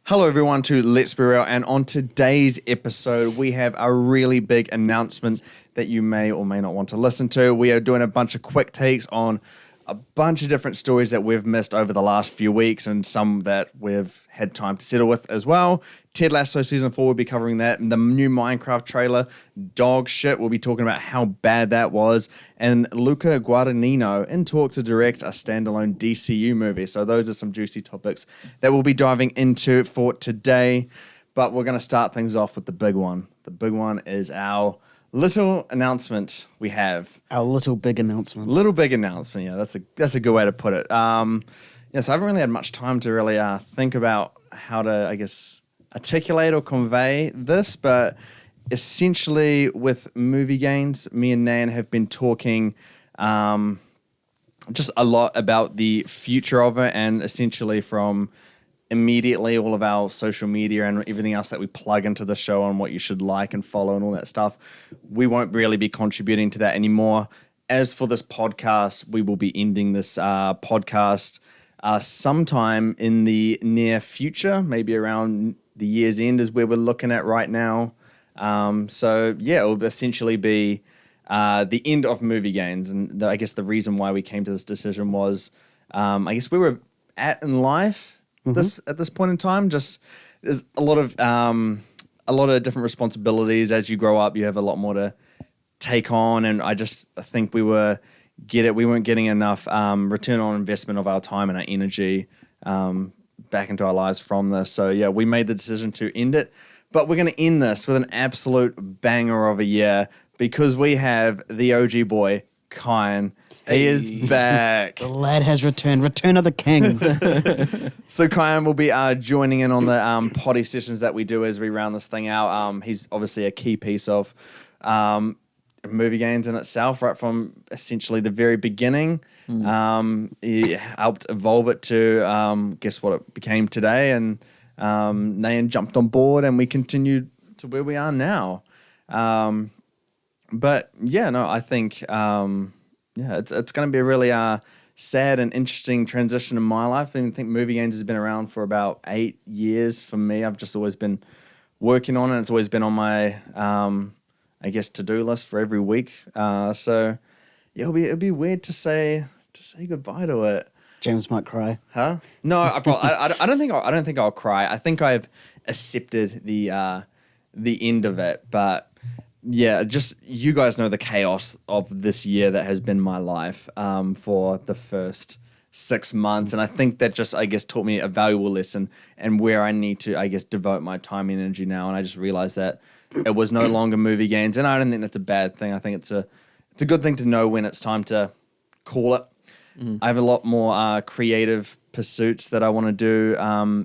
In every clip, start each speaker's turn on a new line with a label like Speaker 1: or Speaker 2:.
Speaker 1: Hello everyone to Let's Be Real, and on today's episode we have a really big announcement that you may or may not want to listen to. We are doing a bunch of quick takes on a bunch of different stories that we've missed over the last few weeks and some that we've had time to settle with as well. Ted Lasso Season 4 will be covering that, and the new Minecraft trailer, dog shit, we'll be talking about how bad that was, and Luca Guadagnino in talks to direct a standalone DCU movie. So those are some juicy topics that we'll be diving into for today, but we're going to start things off with the big one. The big one is our little announcement we have.
Speaker 2: Our little big announcement.
Speaker 1: Little big announcement, yeah, that's a good way to put it. So I haven't really had much time to really think about how to, I guess, articulate or convey this, but essentially with movie games, me and Nan have been talking just a lot about the future of it, and essentially from immediately all of our social media and everything else that we plug into the show on what you should like and follow and all that stuff, we won't really be contributing to that anymore. As for this podcast, we will be ending this podcast sometime in the near future, maybe around the year's end is where we're looking at right now. So yeah, it will essentially be the end of movie games. And I guess the reason why we came to this decision was, I guess we were at in life at this point in time. Just there's a lot of different responsibilities as you grow up. You have a lot more to take on, and I think we weren't getting enough return on investment of our time and our energy back into our lives from this. So yeah, we made the decision to end it, but we're going to end this with an absolute banger of a year because we have the OG boy, Kyan. He is back.
Speaker 2: The lad has returned. Return of the king.
Speaker 1: So Kyan will be joining in on the potty sessions that we do as we round this thing out. He's obviously a key piece of movie games in itself, right from essentially the very beginning. He helped evolve it to guess what it became today, and Nayan jumped on board, and we continued to where we are now. But yeah, no, I think it's going to be a really sad and interesting transition in my life. I think movie games has been around for about 8 years for me. I've just always been working on it. It's always been on my I guess to-do list for every week. So yeah, it'll be weird to say goodbye to it.
Speaker 2: James might cry.
Speaker 1: Huh? No, I don't think I'll cry. I think I've accepted the end of it. But yeah, just you guys know the chaos of this year that has been my life for the first 6 months, and I think that just, I guess, taught me a valuable lesson and where I need to, I guess, devote my time and energy now. And I just realized that it was no longer movie games, and I don't think that's a bad thing. I think it's a good thing to know when it's time to call it. I have a lot more creative pursuits that I want to do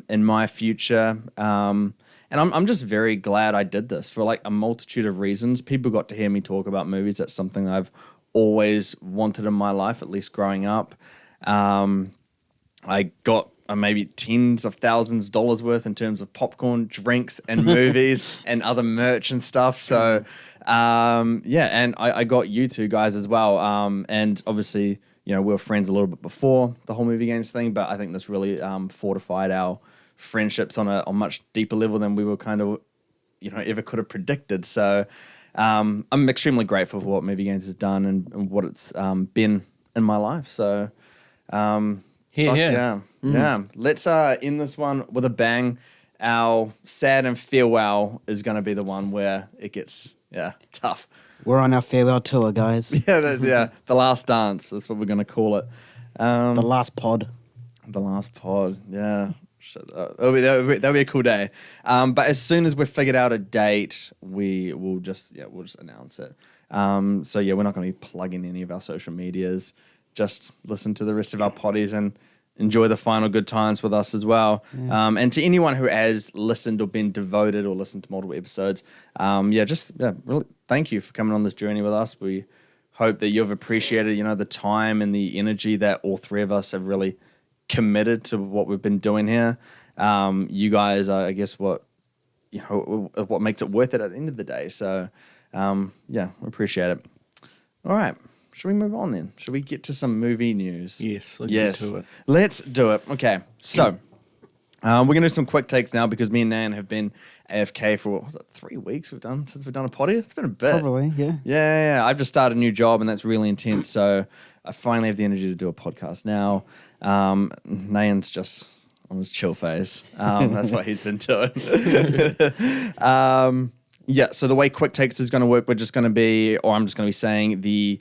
Speaker 1: in my future, and I'm just very glad I did this for like a multitude of reasons. People got to hear me talk about movies. That's something I've always wanted in my life, at least growing up. I got maybe tens of thousands of dollars worth in terms of popcorn, drinks, and movies and other merch and stuff. So, yeah, and I got you two guys as well. And obviously, we were friends a little bit before the whole movie games thing, but I think this really fortified our friendships on a much deeper level than we were kind of, ever could have predicted. So, I'm extremely grateful for what movie games has done and what it's been in my life. So, yeah. Let's end this one with a bang. Our sad and farewell is going to be the one where it gets tough.
Speaker 2: We're on our farewell tour, guys.
Speaker 1: The last dance. That's what we're going to call it.
Speaker 2: The last pod.
Speaker 1: The last pod. Yeah. That'll be a cool day. But as soon as we've figured out a date, we'll just announce it. So yeah, we're not going to be plugging any of our social medias. Just listen to the rest of our potties and enjoy the final good times with us as well. Yeah. And to anyone who has listened or been devoted or listened to multiple episodes, really thank you for coming on this journey with us. We hope that you've appreciated, the time and the energy that all three of us have really committed to what we've been doing here. You guys are, I guess, what makes it worth it at the end of the day. So, we appreciate it. All right. Should we move on then? Should we get to some movie news?
Speaker 3: Yes, let's get to it.
Speaker 1: Let's do it. Okay, so We're going to do some quick takes now because me and Nan have been AFK for, what was it, 3 weeks since we've done a potty? It's been a bit.
Speaker 2: Probably, yeah.
Speaker 1: Yeah. I've just started a new job and that's really intense. So I finally have the energy to do a podcast now. Nan's just on his chill phase. That's what he's been doing. So the way quick takes is going to work, we're just going to be, or I'm just going to be saying the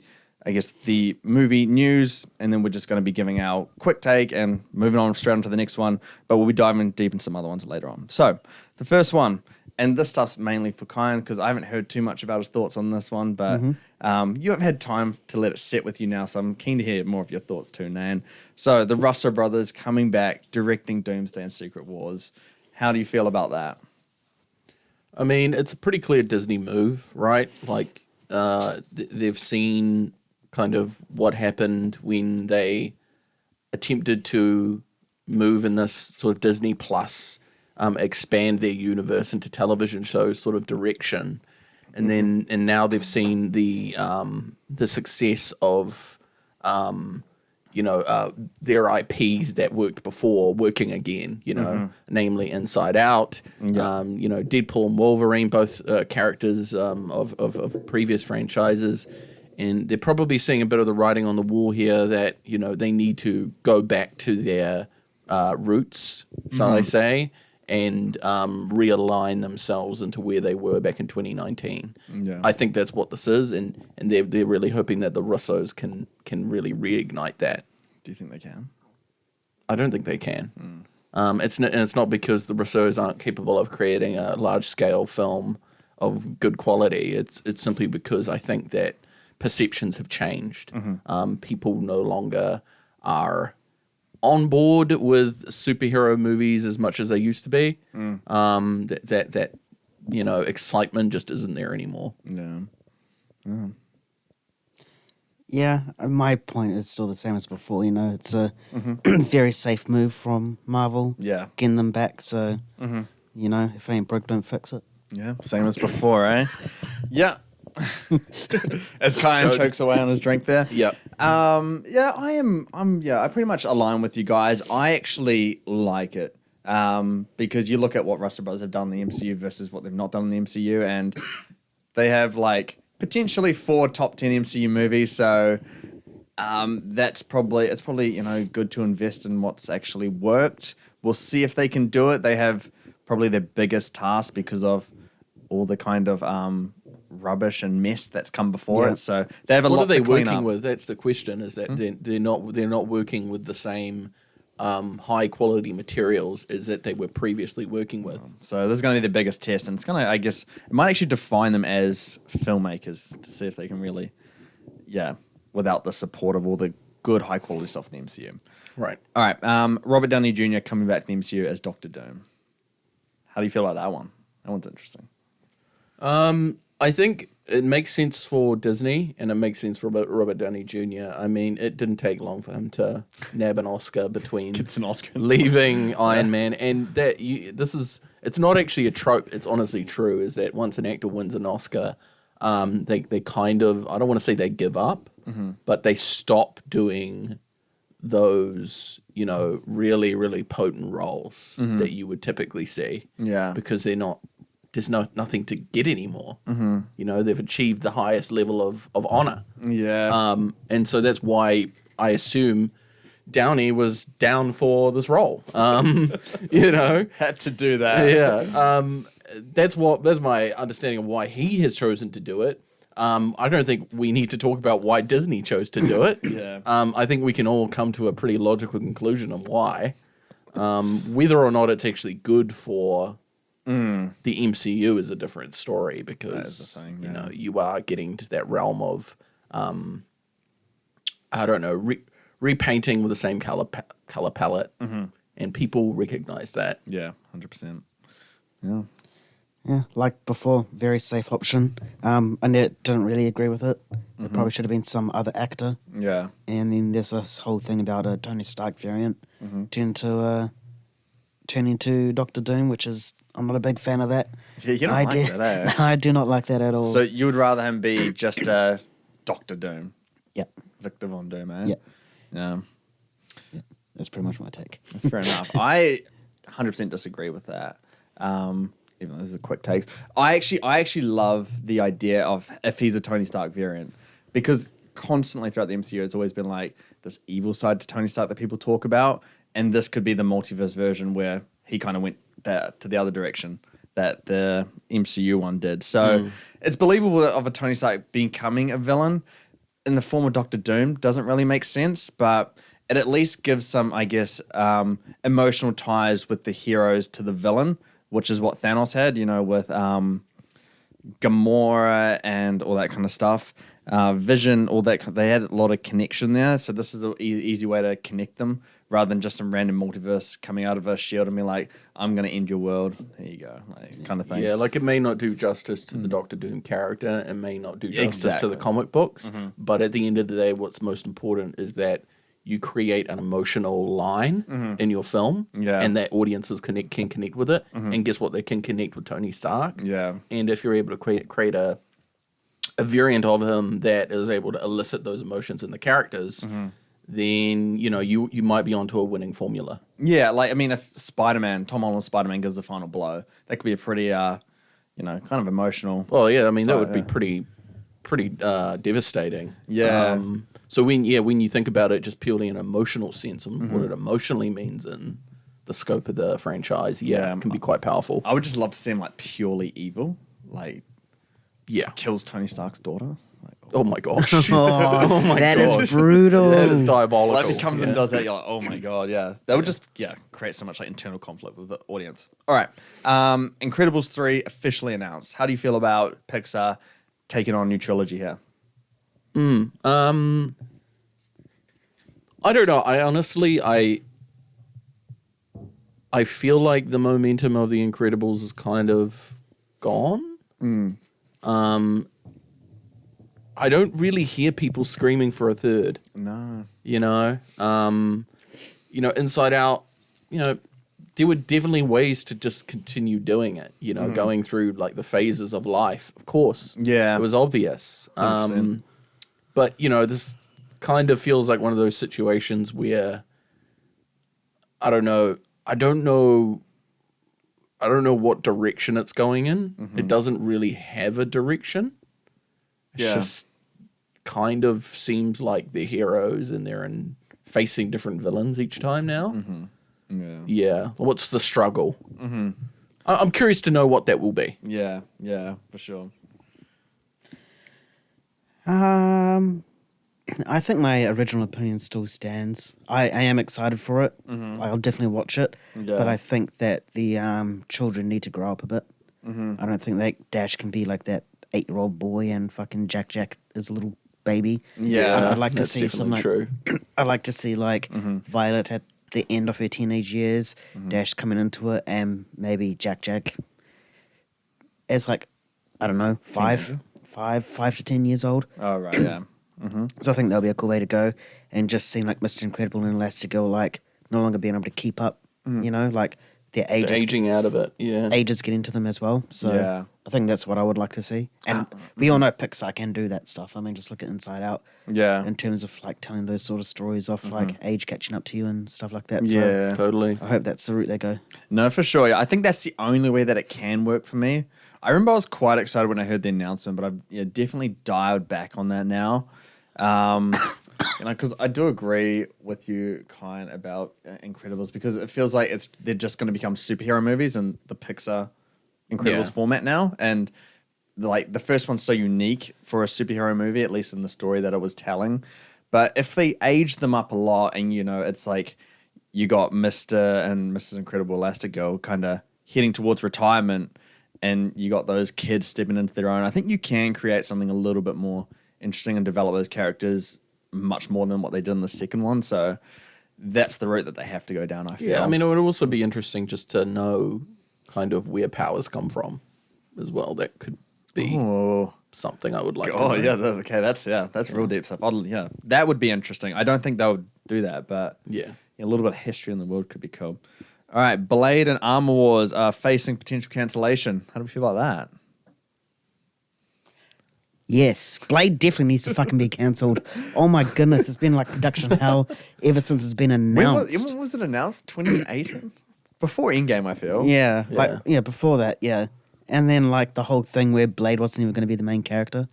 Speaker 1: movie news, and then we're just going to be giving our quick take and moving on straight onto the next one, but we'll be diving deep in some other ones later on. So the first one, and this stuff's mainly for Kyan because I haven't heard too much about his thoughts on this one, but you have had time to let it sit with you now, so I'm keen to hear more of your thoughts too, Nan. So the Russo brothers coming back, directing Doomsday and Secret Wars. How do you feel about that?
Speaker 3: I mean, it's a pretty clear Disney move, right? Like, they've seen kind of what happened when they attempted to move in this sort of Disney Plus, expand their universe into television shows sort of direction, and now they've seen the success of their IPs that worked before working again, namely Inside Out, Deadpool and Wolverine, both characters of previous franchises. And they're probably seeing a bit of the writing on the wall here that, they need to go back to their roots, shall I say, and realign themselves into where they were back in 2019. Yeah. I think that's what this is, and they're really hoping that the Russos can really reignite that.
Speaker 1: Do you think they can?
Speaker 3: I don't think they can. It's not because the Russos aren't capable of creating a large-scale film of good quality. It's simply because I think that perceptions have changed. People no longer are on board with superhero movies as much as they used to be. That excitement just isn't there anymore.
Speaker 2: Yeah, my point is still the same as before. It's a very safe move from Marvel.
Speaker 1: Yeah,
Speaker 2: getting them back. So if it ain't broke, don't fix it.
Speaker 1: Yeah, same as before, eh? Yeah. As Kyan chokes away on his drink there.
Speaker 3: Yep.
Speaker 1: I pretty much align with you guys. I actually like it. Because you look at what Russo Brothers have done in the MCU versus what they've not done in the MCU, and they have potentially 4 top 10 MCU movies, so it's probably good to invest in what's actually worked. We'll see if they can do it. They have probably their biggest task because of all the kind of rubbish and mess that's come before it. So they have a lot to clean up.
Speaker 3: What are they working with? That's the question. Is that they're not working with the same high quality materials as that they were previously working with.
Speaker 1: So this is going to be the biggest test, and it's going to, I guess, it might actually define them as filmmakers to see if they can really, without the support of all the good high quality stuff in the MCU.
Speaker 3: Right.
Speaker 1: All right. Robert Downey Jr. coming back to the MCU as Doctor Doom. How do you feel about that one? That one's interesting.
Speaker 3: I think it makes sense for Disney, and it makes sense for Robert Downey Jr. I mean, it didn't take long for him to nab an Oscar between leaving Iron Man, and it's not actually a trope. It's honestly true. Is that once an actor wins an Oscar, they kind of, I don't want to say they give up, but they stop doing those really, really potent roles that you would typically see. Yeah, because they're not. There's nothing to get anymore. They've achieved the highest level of honor. Yeah. And so that's why I assume Downey was down for this role.
Speaker 1: Had to do that.
Speaker 3: Yeah. That's my understanding of why he has chosen to do it. I don't think we need to talk about why Disney chose to do it.
Speaker 1: Yeah.
Speaker 3: I think we can all come to a pretty logical conclusion on why. Whether or not it's actually good for the MCU is a different story because you are getting to that realm of repainting with the same color palette, and people recognize that.
Speaker 1: Yeah, 100%.
Speaker 2: Yeah, like before, very safe option. I didn't really agree with it. It probably should have been some other actor.
Speaker 1: Yeah,
Speaker 2: and then there's this whole thing about a Tony Stark variant turn into Doctor Doom, which is, I'm not a big fan of that.
Speaker 1: Yeah, you don't like that, eh?
Speaker 2: No, I do not like that at all.
Speaker 1: So you would rather him be just Doctor Doom?
Speaker 2: Yep.
Speaker 1: Victor Von Doom, eh?
Speaker 2: Yep.
Speaker 1: Yeah.
Speaker 2: That's pretty much my take.
Speaker 1: That's fair enough. I 100% disagree with that. Even though this is a quick takes. I actually love the idea of if he's a Tony Stark variant, because constantly throughout the MCU, it's always been like this evil side to Tony Stark that people talk about, and this could be the multiverse version where he kind of went to the other direction that the MCU one did. So it's believable of a Tony Stark becoming a villain in the form of Doctor Doom. Doesn't really make sense, but it at least gives some, I guess, emotional ties with the heroes to the villain, which is what Thanos had, with Gamora and all that kind of stuff. Vision, all that, they had a lot of connection there. So this is an easy way to connect them rather than just some random multiverse coming out of a shield and be like, I'm going to end your world. There you go. Kind of thing.
Speaker 3: Yeah, like it may not do justice to the Doctor Doom character. It may not do justice to the comic books. But at the end of the day, what's most important is that you create an emotional line in your film, and that audiences can connect with it. And guess what? They can connect with Tony Stark.
Speaker 1: Yeah.
Speaker 3: And if you're able to create a variant of him that is able to elicit those emotions in the characters, then you might be onto a winning formula.
Speaker 1: Yeah, if Tom Holland's Spider-Man gives the final blow, that could be a pretty, kind of emotional.
Speaker 3: Well, yeah, that would be pretty devastating.
Speaker 1: Yeah.
Speaker 3: So when you think about it, just purely in an emotional sense, and what it emotionally means in the scope of the franchise, it can be quite powerful.
Speaker 1: I would just love to see him purely evil, kills Tony Stark's daughter.
Speaker 3: Oh my gosh!
Speaker 2: Oh my that gosh. Is brutal.
Speaker 3: That is diabolical.
Speaker 1: If he comes and does that, you're like, oh my god, yeah. That would just create so much internal conflict with the audience. All right, Incredibles 3 officially announced. How do you feel about Pixar taking on a new trilogy here?
Speaker 3: I don't know. I feel like the momentum of The Incredibles is kind of gone. I don't really hear people screaming for a third.
Speaker 1: No.
Speaker 3: Inside Out, there were definitely ways to just continue doing it, going through the phases of life, of course.
Speaker 1: Yeah.
Speaker 3: It was obvious. But, this kind of feels like one of those situations where, I don't know what direction it's going in. It doesn't really have a direction. It's just kind of seems like they're heroes and they're facing different villains each time now. Yeah. What's the struggle? I'm curious to know what that will be.
Speaker 1: Yeah, for sure.
Speaker 2: I think my original opinion still stands. I am excited for it. I'll definitely watch it. But I think that the children need to grow up a bit. I don't think that Dash can be like that 8-year-old boy and fucking Jack is a little baby.
Speaker 1: Yeah,
Speaker 2: I'd like to see some
Speaker 3: true.
Speaker 2: I'd like to see Violet at the end of her teenage years, Dash coming into it, and maybe Jack as I don't know, 5 to 10 years old.
Speaker 1: Oh right, yeah.
Speaker 2: So I think that'll be a cool way to go, and just seeing Mr. Incredible and Elastigirl no longer being able to keep up. Their ages,
Speaker 3: aging out of it. Yeah,
Speaker 2: ages get into them as well. So I think that's what I would like to see. And we all know Pixar can do that stuff. I mean, just look at Inside Out.
Speaker 1: Yeah,
Speaker 2: in terms of telling those sort of stories off age catching up to you and stuff like that.
Speaker 1: Yeah,
Speaker 2: so
Speaker 3: totally.
Speaker 2: I hope that's the route they go.
Speaker 1: No, for sure. I think that's the only way that it can work for me. I remember I was quite excited when I heard the announcement, but I've definitely dialed back on that now. Because I do agree with you, Kyan, about Incredibles, because it feels like they're just going to become superhero movies in the Pixar Incredibles format now, and the first one's so unique for a superhero movie, at least in the story that it was telling. But if they age them up a lot, and it's like you got Mr. and Mrs. Incredible Elastigirl kind of heading towards retirement, and you got those kids stepping into their own, I think you can create something a little bit more interesting and develop those characters much more than what they did in the second one. So that's the route that they have to go down, I feel.
Speaker 3: Yeah, it would also be interesting just to know kind of where powers come from as well. That could be something I would like to know.
Speaker 1: Okay, that's real deep stuff. That would be interesting. I don't think they would do that, but a little bit of history in the world could be cool. All right, Blade and Armor Wars are facing potential cancellation. How do we feel about that?
Speaker 2: Yes, Blade definitely needs to fucking be cancelled. Oh my goodness, it's been production hell ever since it's been announced.
Speaker 1: When was it announced? 2018? Before Endgame, I feel.
Speaker 2: Yeah,
Speaker 3: Yeah.
Speaker 2: before that, yeah. And then like the whole thing where Blade wasn't even going to be the main character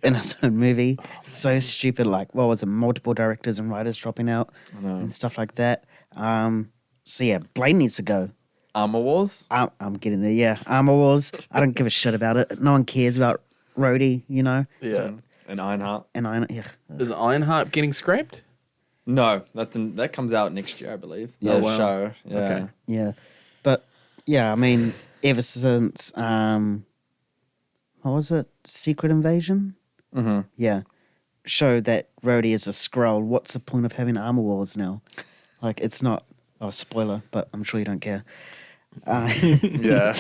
Speaker 2: in his own movie. So stupid. Like, what was it? Multiple directors and writers dropping out and stuff like that. So yeah, Blade needs to go.
Speaker 1: Armor Wars.
Speaker 2: I'm getting there. Yeah, Armor Wars. I don't give a shit about it. No one cares about Rhodey. You know.
Speaker 3: Yeah.
Speaker 1: And Ironheart.
Speaker 2: Yeah.
Speaker 3: Is Ironheart getting scrapped?
Speaker 1: No, that comes out next year, I believe. The
Speaker 3: Oh, wow.
Speaker 1: show. Yeah.
Speaker 3: Okay.
Speaker 2: Yeah, but yeah, I mean, ever since what was it? Secret Invasion.
Speaker 1: Mm-hmm.
Speaker 2: Yeah, showed that Rhodey is a Skrull. What's the point of having Armor Wars now? Like, it's not. Oh, spoiler, but I'm sure you don't care.
Speaker 1: Yeah.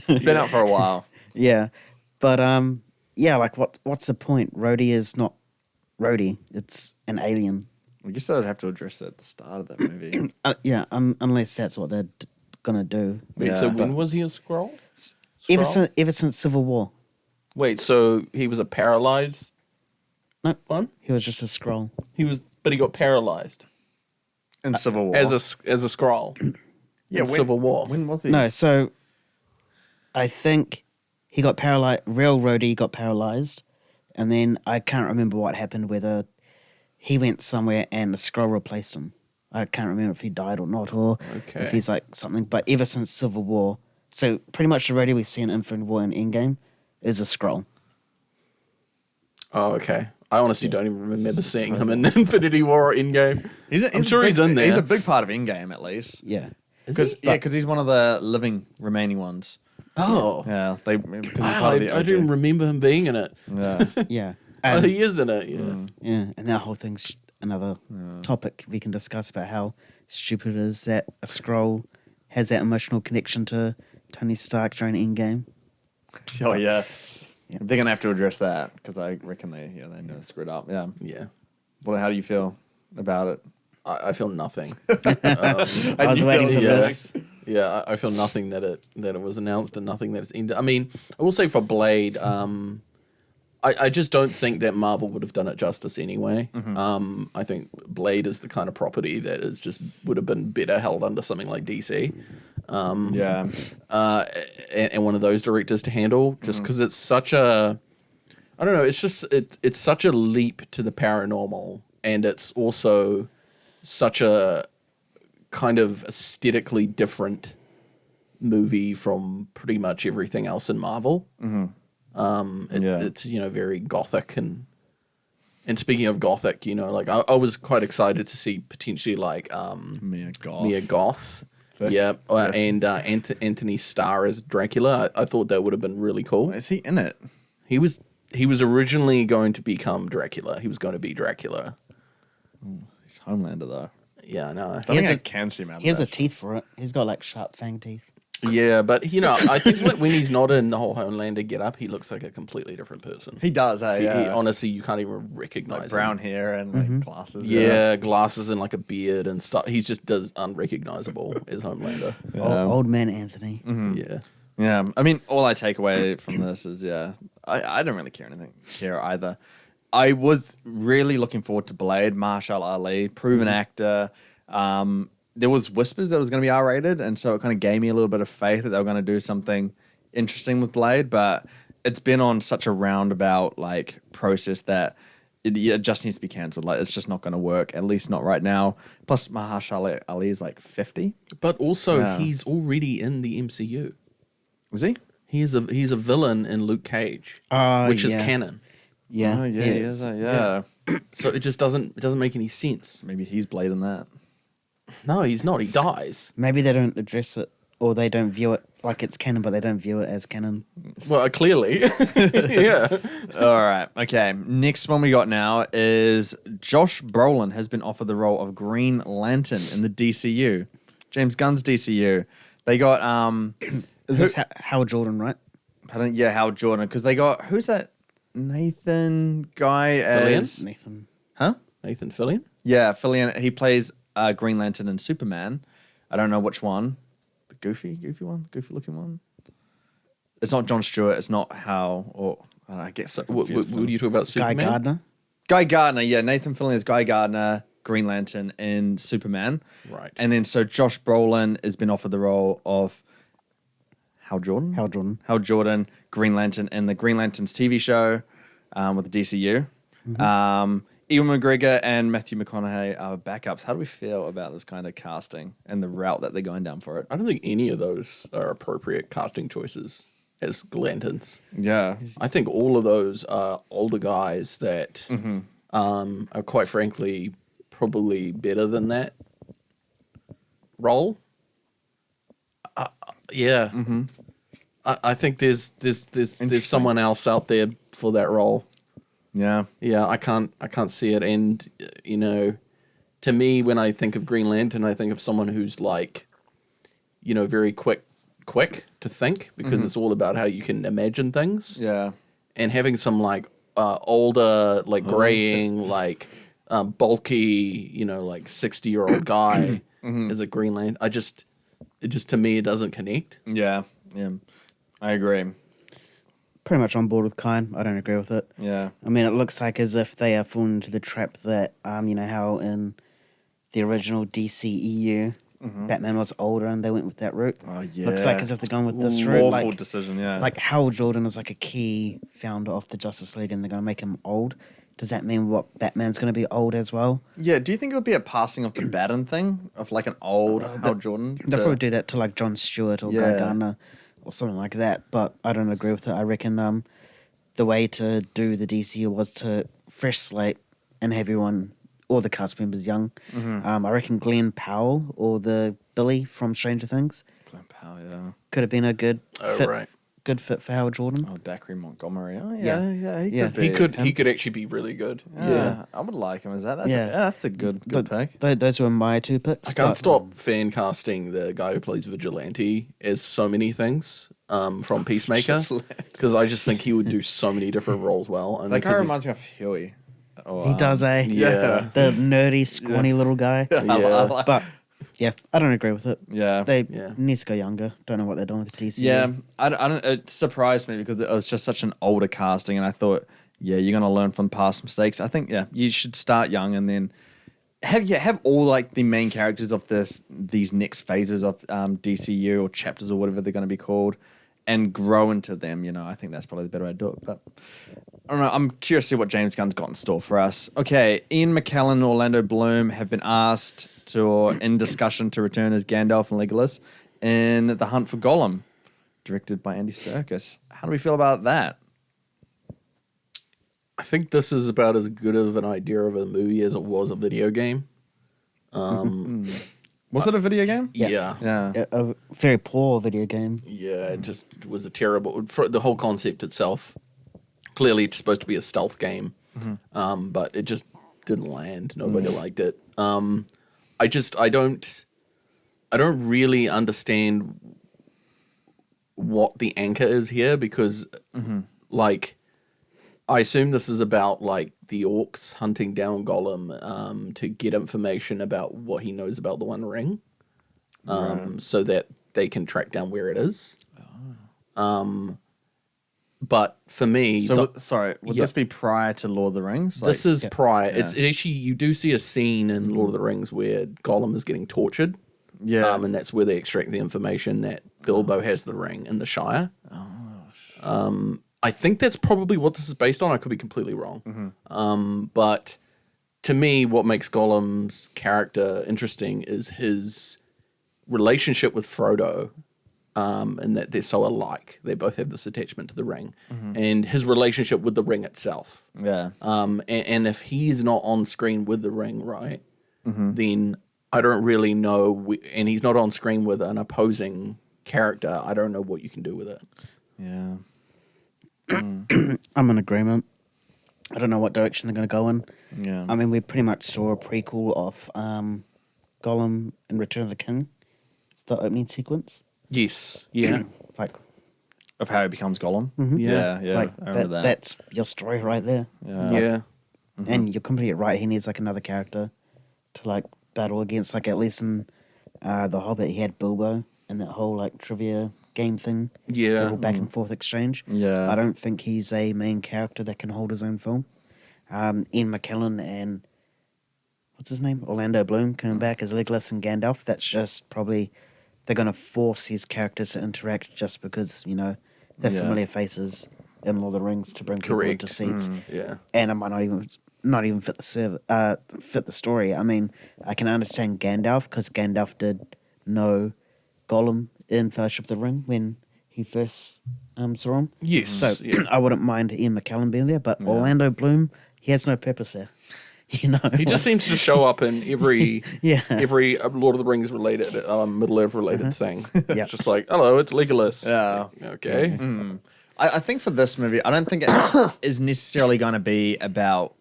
Speaker 1: Been out for a while.
Speaker 2: Yeah, but yeah, like what's the point? Rhodey is not Rhodey. It's an alien.
Speaker 1: We guess they would have to address it at the start of that movie.
Speaker 2: Yeah, unless that's what they're gonna do.
Speaker 3: Wait,
Speaker 1: Yeah.
Speaker 3: so when was he a Skrull?
Speaker 2: Ever since Civil War.
Speaker 3: Wait, so he was a paralyzed
Speaker 2: No,
Speaker 3: one?
Speaker 2: he was just a Skrull.
Speaker 3: But he got paralyzed
Speaker 1: In Civil War.
Speaker 3: as a Skrull.
Speaker 1: yeah,
Speaker 3: in Civil War.
Speaker 1: When was he?
Speaker 2: No, so I think he got paralyzed. Real Rhodey got paralyzed, and then I can't remember what happened. Whether he went somewhere and a Skrull replaced him. I can't remember if he died or not, or
Speaker 3: Okay.
Speaker 2: if he's like something. But ever since Civil War, so pretty much the Rhodey we see in Infinite War and Endgame is a Skrull.
Speaker 3: Oh, okay. I honestly don't even remember seeing him in Infinity War or Endgame. I'm sure he's in there.
Speaker 1: He's a big part of Endgame, at least.
Speaker 2: Yeah.
Speaker 1: Because he's one of the living remaining ones.
Speaker 3: Oh.
Speaker 1: Yeah, because he's
Speaker 3: Wow,
Speaker 1: part of the
Speaker 3: I
Speaker 1: OG.
Speaker 3: didn't remember him being in it.
Speaker 1: Yeah.
Speaker 2: Yeah.
Speaker 3: Oh,
Speaker 2: And,
Speaker 3: he is in it, yeah.
Speaker 2: yeah, and that whole thing's another topic we can discuss about how stupid it is that a Skrull has that emotional connection to Tony Stark during Endgame.
Speaker 1: Oh yeah.
Speaker 2: Yeah.
Speaker 1: They're gonna have to address that because I reckon they know screwed up. Yeah.
Speaker 3: Yeah.
Speaker 1: Well, how do you feel about it?
Speaker 3: I feel nothing.
Speaker 2: I was waiting for
Speaker 3: yeah.
Speaker 2: this.
Speaker 3: Yeah, I feel nothing that it was announced and nothing that it's ended. I mean, I will say for Blade, I just don't think that Marvel would have done it justice anyway. I think Blade is the kind of property that is just would have been better held under something like DC.
Speaker 1: Yeah.
Speaker 3: And one of those directors to handle, just because it's such a, I don't know, it's such a leap to the paranormal, and it's also such a kind of aesthetically different movie from pretty much everything else in Marvel. It's very gothic, and speaking of gothic, like I was quite excited to see potentially like
Speaker 1: Mia
Speaker 3: Goth. Yeah, and Anthony Starr as Dracula. I thought that would have been really cool.
Speaker 1: Is he in it?
Speaker 3: He was originally going to become Dracula. He was going to be Dracula.
Speaker 1: He's Homelander though.
Speaker 3: Yeah, I know.
Speaker 1: I think I can see him out.
Speaker 2: He has the teeth for it. He's got like sharp fang teeth.
Speaker 3: Yeah, but I think when he's not in the whole Homelander get up, he looks like a completely different person.
Speaker 1: He does.
Speaker 3: He honestly, you can't even recognize
Speaker 1: like brown
Speaker 3: him.
Speaker 1: hair and like glasses.
Speaker 3: Yeah, glasses and like a beard and stuff. He just does unrecognizable as Homelander.
Speaker 2: Old man Anthony.
Speaker 3: Yeah.
Speaker 1: Yeah, I mean, all I take away from this is, I don't really care either. I was really looking forward to Blade, Marshall Ali, proven actor. There was whispers that it was going to be R-rated, and so it kind of gave me a little bit of faith that they were going to do something interesting with Blade, but it's been on such a roundabout like process that it just needs to be cancelled. Like, it's just not going to work, at least not right now. Plus, Mahershala Ali is like 50.
Speaker 3: But also, he's already in the MCU.
Speaker 1: Is he?
Speaker 3: He's a villain in Luke Cage, which is canon.
Speaker 2: Yeah.
Speaker 1: Oh, yeah, he is. Yeah.
Speaker 3: So it just doesn't make any sense.
Speaker 1: Maybe he's Blade in that.
Speaker 3: No, he's not. He dies.
Speaker 2: Maybe they don't address it, or they don't view it like it's canon, but they don't view it as canon.
Speaker 3: Well, clearly. Yeah.
Speaker 1: All right. Okay. Next one we got now is Josh Brolin has been offered the role of Green Lantern in the DCU. James Gunn's DCU. They got
Speaker 2: Is this Howard Jordan, right?
Speaker 1: pardon, yeah, Howard Jordan, because they got who's that Nathan guy as
Speaker 2: Nathan.
Speaker 1: Huh?
Speaker 3: Nathan Fillion?
Speaker 1: Yeah, Fillion. He plays Green Lantern and Superman. I don't know which one. The goofy looking one. It's not Jon Stewart. It's not Hal. Or I get so
Speaker 3: What
Speaker 1: confused.
Speaker 3: are you talking about?
Speaker 2: Guy
Speaker 3: Superman?
Speaker 2: Gardner.
Speaker 1: Guy Gardner. Yeah, Nathan Fillion is Guy Gardner. Green Lantern in Superman.
Speaker 3: Right.
Speaker 1: And then so Josh Brolin has been offered the role of Hal Jordan? Hal Jordan, Green Lantern in the Green Lanterns TV show with the DCU. Ewan McGregor and Matthew McConaughey are backups. How do we feel about this kind of casting and the route that they're going down for it?
Speaker 3: I don't think any of those are appropriate casting choices as Lanterns.
Speaker 1: Yeah.
Speaker 3: I think all of those are older guys that are quite frankly probably better than that role. Yeah. I think there's someone else out there for that role.
Speaker 1: Yeah.
Speaker 3: Yeah, I can't see it. And to me, when I think of Green Lantern, I think of someone who's like, very quick to think, because it's all about how you can imagine things.
Speaker 1: Yeah.
Speaker 3: And having some like older, like graying, like bulky, like 60-year-old guy as a Green Lantern, it just to me it doesn't connect.
Speaker 1: Yeah. Yeah. I agree.
Speaker 2: Pretty much on board with Kine. I don't agree with it.
Speaker 1: Yeah.
Speaker 2: I mean, it looks like as if they are falling into the trap that, how in the original DCEU, Batman was older and they went with that route.
Speaker 1: Oh, yeah.
Speaker 2: Looks like as if they're going with this route.
Speaker 1: Awful decision, yeah.
Speaker 2: Like Hal Jordan is like a key founder of the Justice League and they're going to make him old. Does that mean Batman's going to be old as well?
Speaker 1: Yeah, do you think it would be a passing of the baton thing? Of like an old Hal Jordan?
Speaker 2: They'll probably do that to like Jon Stewart or Guy Gardner or something like that, but I don't agree with it. I reckon the way to do the DCU was to fresh slate and have everyone, all the cast members young. I reckon Glenn Powell or the Billy from Stranger Things.
Speaker 1: Glenn Powell, yeah.
Speaker 2: Could have been a good fit.
Speaker 3: Right.
Speaker 2: Good fit for Hal Jordan.
Speaker 1: Oh, Dacre Montgomery. Oh,
Speaker 2: Yeah.
Speaker 1: he could be.
Speaker 3: He could actually be really good.
Speaker 1: Yeah, I would like him. That's a good pick.
Speaker 2: Those were my two picks.
Speaker 3: I can't stop fan casting the guy who plays Vigilante as so many things from Peacemaker, because I just think he would do so many different roles well.
Speaker 1: That guy reminds me of Huey.
Speaker 2: He does, eh?
Speaker 3: Yeah.
Speaker 2: The nerdy, scrawny little guy.
Speaker 3: Yeah.
Speaker 2: But yeah, I don't agree with it.
Speaker 1: Yeah.
Speaker 2: They need to go younger. Don't know what they're doing with DC.
Speaker 1: Yeah, I don't. It surprised me because it was just such an older casting, and I thought, you're gonna learn from past mistakes. I think, you should start young and then have all like the main characters of these next phases of DCU or chapters or whatever they're gonna be called, and grow into them. I think that's probably the better way to do it. But I don't know. I'm curious to see what James Gunn's got in store for us. Okay, Ian McKellen and Orlando Bloom have been asked in discussion to return as Gandalf and Legolas in The Hunt for Gollum, directed by Andy Serkis. How do we feel about that?
Speaker 3: I think this is about as good of an idea of a movie as it was a video game.
Speaker 1: Was it a video game?
Speaker 3: Yeah.
Speaker 2: A very poor video game.
Speaker 3: Yeah, it just was a terrible... For the whole concept itself, clearly it's supposed to be a stealth game, but it just didn't land. Nobody liked it. I don't really understand what the anchor is here, because I assume this is about like the orcs hunting down Gollum to get information about what he knows about the One Ring, so that they can track down where it is. But for me,
Speaker 1: would this be prior to Lord of the Rings?
Speaker 3: This is prior. Yeah. It's actually, you do see a scene in Lord of the Rings where Gollum is getting tortured.
Speaker 1: Yeah.
Speaker 3: And that's where they extract the information that Bilbo has the ring in the Shire. I think that's probably what this is based on. I could be completely wrong. But to me, what makes Gollum's character interesting is his relationship with Frodo. And that they're so alike. They both have this attachment to the ring. And his relationship with the ring itself.
Speaker 1: Yeah.
Speaker 3: And if he's not on screen with the ring, right, then I don't really know, and he's not on screen with an opposing character, I don't know what you can do with it.
Speaker 1: Yeah.
Speaker 2: I'm in agreement. I don't know what direction they're going to go in.
Speaker 1: Yeah.
Speaker 2: I mean, we pretty much saw a prequel of Gollum in Return of the King. It's the opening sequence.
Speaker 3: Yes. Yeah.
Speaker 2: Like,
Speaker 1: of how he becomes Gollum.
Speaker 2: Yeah.
Speaker 1: Yeah.
Speaker 2: Like,
Speaker 1: I remember that.
Speaker 2: That's your story right there.
Speaker 1: Yeah.
Speaker 3: Yeah.
Speaker 2: And you're completely right. He needs like another character to like battle against. Like at least in The Hobbit, he had Bilbo and that whole like trivia game thing.
Speaker 3: Yeah.
Speaker 2: Little back and forth exchange.
Speaker 1: Yeah.
Speaker 2: I don't think he's a main character that can hold his own film. Ian McKellen and what's his name? Orlando Bloom coming back as Legolas and Gandalf. That's just probably they're going to force his characters to interact just because they're familiar faces in Lord of the Rings to bring people into seats.
Speaker 3: Yeah,
Speaker 2: and it might not even fit fit the story. I mean, I can understand Gandalf because Gandalf did know Gollum in Fellowship of the Ring when he first saw him.
Speaker 3: Yes.
Speaker 2: So I wouldn't mind Ian McKellen being there, but Orlando Bloom, he has no purpose there.
Speaker 3: He just seems to show up in every every Lord of the Rings related, Middle Earth related thing. It's just like, hello, it's Legolas.
Speaker 1: Yeah.
Speaker 3: Okay.
Speaker 1: I think for this movie, I don't think it is necessarily going to be about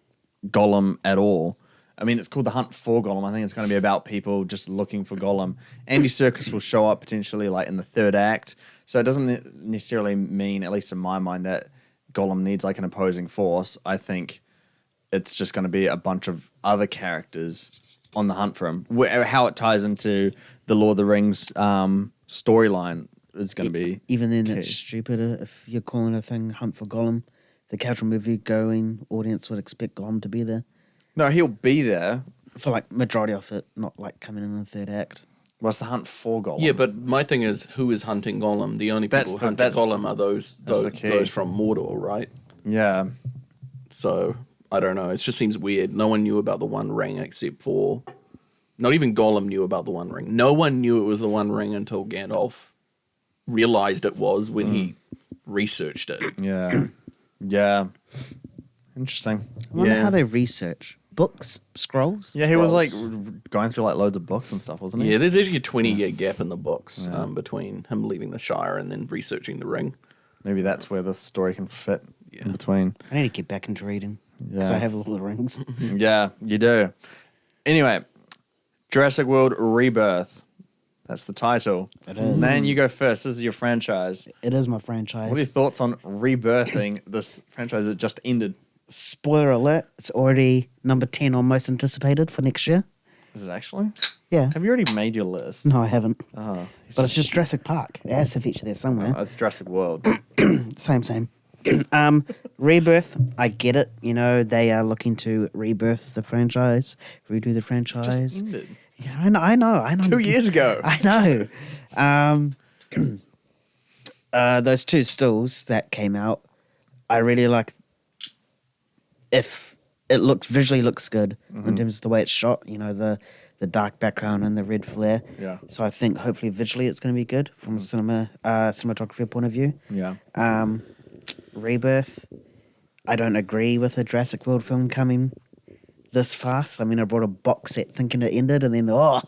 Speaker 1: Gollum at all. I mean, it's called The Hunt for Gollum. I think it's going to be about people just looking for Gollum. Andy Serkis will show up potentially like in the third act. So it doesn't necessarily mean, at least in my mind, that Gollum needs like an opposing force. I think it's just going to be a bunch of other characters on the hunt for him. How it ties into the Lord of the Rings storyline is going to be
Speaker 2: even then.
Speaker 1: key.
Speaker 2: It's stupid if you're calling a thing Hunt for Gollum. The casual movie-going audience would expect Gollum to be there
Speaker 1: No, he'll be there.
Speaker 2: for like majority of it, not like coming in the third act.
Speaker 1: What's the hunt for Gollum?
Speaker 3: Yeah, but my thing is, who is hunting Gollum? The only people hunting Gollum are those from Mordor, right?
Speaker 1: Yeah.
Speaker 3: So I don't know. It just seems weird. No one knew about the One Ring except for, not even Gollum knew about the One Ring. No one knew it was the One Ring until Gandalf realized it was when he researched it.
Speaker 1: Yeah. Yeah. Interesting.
Speaker 2: I wonder how they research books, scrolls.
Speaker 1: Yeah, he was like going through like loads of books and stuff, wasn't he?
Speaker 3: Yeah, there's actually a 20-year gap in the books between him leaving the Shire and then researching the ring.
Speaker 1: Maybe that's where the story can fit in between.
Speaker 2: I need to get back into reading because I have Lord of the Rings.
Speaker 1: Yeah, you do. Anyway, Jurassic World Rebirth. That's the title.
Speaker 2: It is.
Speaker 1: Man, you go first. This is your franchise.
Speaker 2: It is my franchise.
Speaker 1: What are your thoughts on rebirthing this franchise that just ended?
Speaker 2: Spoiler alert, it's already number 10 on most anticipated for next year.
Speaker 1: Is it actually?
Speaker 2: Yeah.
Speaker 1: Have you already made your list?
Speaker 2: No, I haven't.
Speaker 1: Oh,
Speaker 2: But it's just Jurassic Park. It has to feature there somewhere.
Speaker 1: it's Jurassic World.
Speaker 2: Same. Rebirth, I get it. They are looking to rebirth the franchise, redo the franchise.
Speaker 1: Just ended.
Speaker 2: Yeah, I know.
Speaker 1: 2 years ago.
Speaker 2: I know. Those two stills that came out, I really like. If it visually looks good in terms of the way it's shot, the dark background and the red flare.
Speaker 1: Yeah.
Speaker 2: So I think hopefully visually it's going to be good from a cinematography point of view.
Speaker 1: Yeah.
Speaker 2: Rebirth, I don't agree with a Jurassic World film coming this fast. I mean, I brought a box set thinking it ended, and then a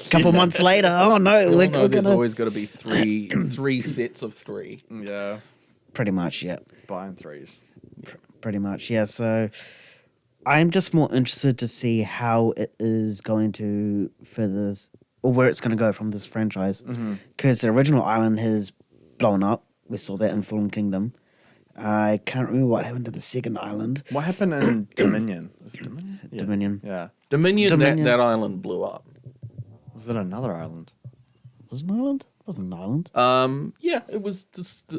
Speaker 2: couple months later, oh no,
Speaker 3: there's always got to be three sets of three.
Speaker 1: Yeah.
Speaker 2: Pretty much, yeah.
Speaker 1: Buying threes.
Speaker 2: Pretty much, yeah. So I'm just more interested to see how it is going to further, or where it's going to go from this franchise. Because the original island has blown up. We saw that in Fallen Kingdom. I can't remember what happened to the second island.
Speaker 1: What happened in Dominion? Was it Dominion? Yeah.
Speaker 2: Dominion.
Speaker 1: Yeah.
Speaker 3: Dominion. That island blew up.
Speaker 1: Was it another island?
Speaker 2: Was it an island? It wasn't an island.
Speaker 3: Yeah, it was.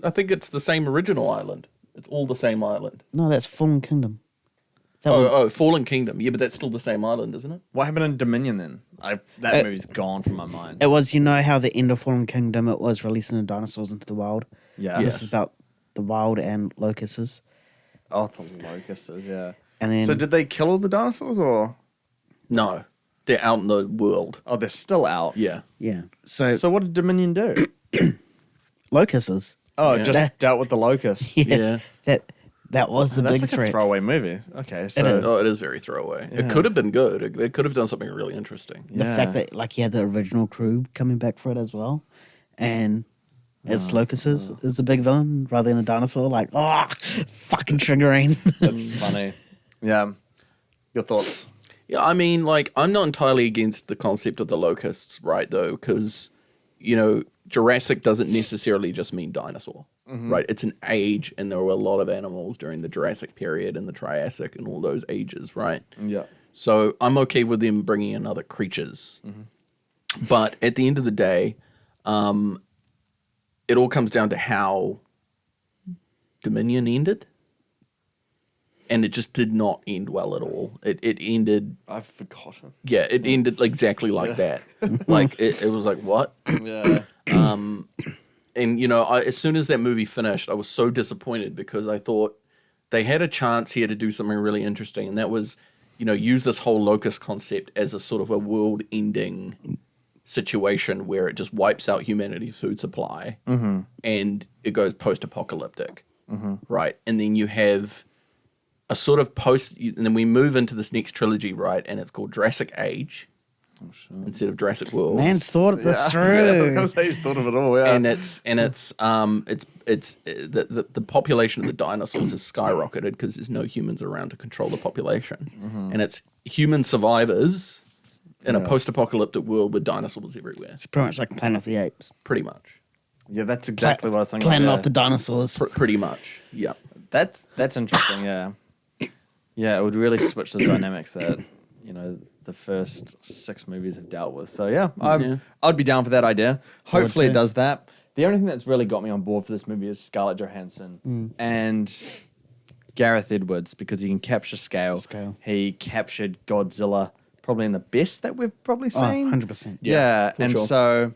Speaker 3: I think it's the same original island. It's all the same island.
Speaker 2: No, that's Fallen Kingdom.
Speaker 3: Fallen Kingdom. Yeah, but that's still the same island, isn't it?
Speaker 1: What happened in Dominion then? That movie's gone from my mind.
Speaker 2: It was, how the end of Fallen Kingdom, it was releasing the dinosaurs into the wild.
Speaker 1: Yeah.
Speaker 2: This is about the wild and locusts.
Speaker 1: Oh, the locusts, yeah.
Speaker 2: And then,
Speaker 1: So did they kill all the dinosaurs or?
Speaker 3: No, they're out in the world.
Speaker 1: Oh, they're still out.
Speaker 3: Yeah.
Speaker 2: yeah. So
Speaker 1: So what did Dominion do?
Speaker 2: locusts.
Speaker 1: Oh,
Speaker 3: Yeah.
Speaker 1: just dealt with the locusts.
Speaker 2: Yes. That was the
Speaker 1: That's
Speaker 2: big
Speaker 1: like
Speaker 2: threat.
Speaker 1: a throwaway movie. Okay, so
Speaker 2: is.
Speaker 3: Oh, it is very throwaway.
Speaker 1: Yeah.
Speaker 3: It could have been good. They could have done something really interesting.
Speaker 2: The fact that you had the original crew coming back for it as well, and it's locusts is the big villain rather than a dinosaur. Fucking triggering.
Speaker 1: that's funny. Yeah. Your thoughts?
Speaker 3: Yeah, I mean, I'm not entirely against the concept of the locusts, right, though, because, Jurassic doesn't necessarily just mean dinosaur, right? It's an age, and there were a lot of animals during the Jurassic period and the Triassic and all those ages, right?
Speaker 1: Yeah.
Speaker 3: So I'm okay with them bringing in other creatures. But at the end of the day, it all comes down to how Dominion ended. and it just did not end well at all. It ended.
Speaker 1: I've forgotten.
Speaker 3: Yeah, it ended exactly like that. Like it was like what?
Speaker 1: Yeah.
Speaker 3: And as soon as that movie finished, I was so disappointed because I thought they had a chance here to do something really interesting, and that was, use this whole locust concept as a sort of a world-ending situation where it just wipes out humanity's food supply, and it goes post-apocalyptic, right? And then you have a sort of and then we move into this next trilogy, right? And it's called Jurassic Age instead of Jurassic World.
Speaker 2: Man's thought this through.
Speaker 1: I was gonna say he's thought of it all. Yeah.
Speaker 3: And it's the population of the dinosaurs has skyrocketed because there's no humans around to control the population, and it's human survivors in a post-apocalyptic world with dinosaurs everywhere.
Speaker 2: It's pretty much like Planet of the Apes.
Speaker 3: Pretty much.
Speaker 1: Yeah, that's exactly what I was thinking.
Speaker 2: Planet of the dinosaurs.
Speaker 3: Pretty much. Yeah.
Speaker 1: That's interesting. Yeah. Yeah, it would really switch the dynamics that the first 6 movies have dealt with. So yeah, I'd be down for that idea. Hopefully it does that. The only thing that's really got me on board for this movie is Scarlett Johansson and Gareth Edwards, because he can capture scale. He captured Godzilla probably in the best that we've probably seen.
Speaker 2: 100%.
Speaker 1: Yeah, and
Speaker 3: sure.
Speaker 1: so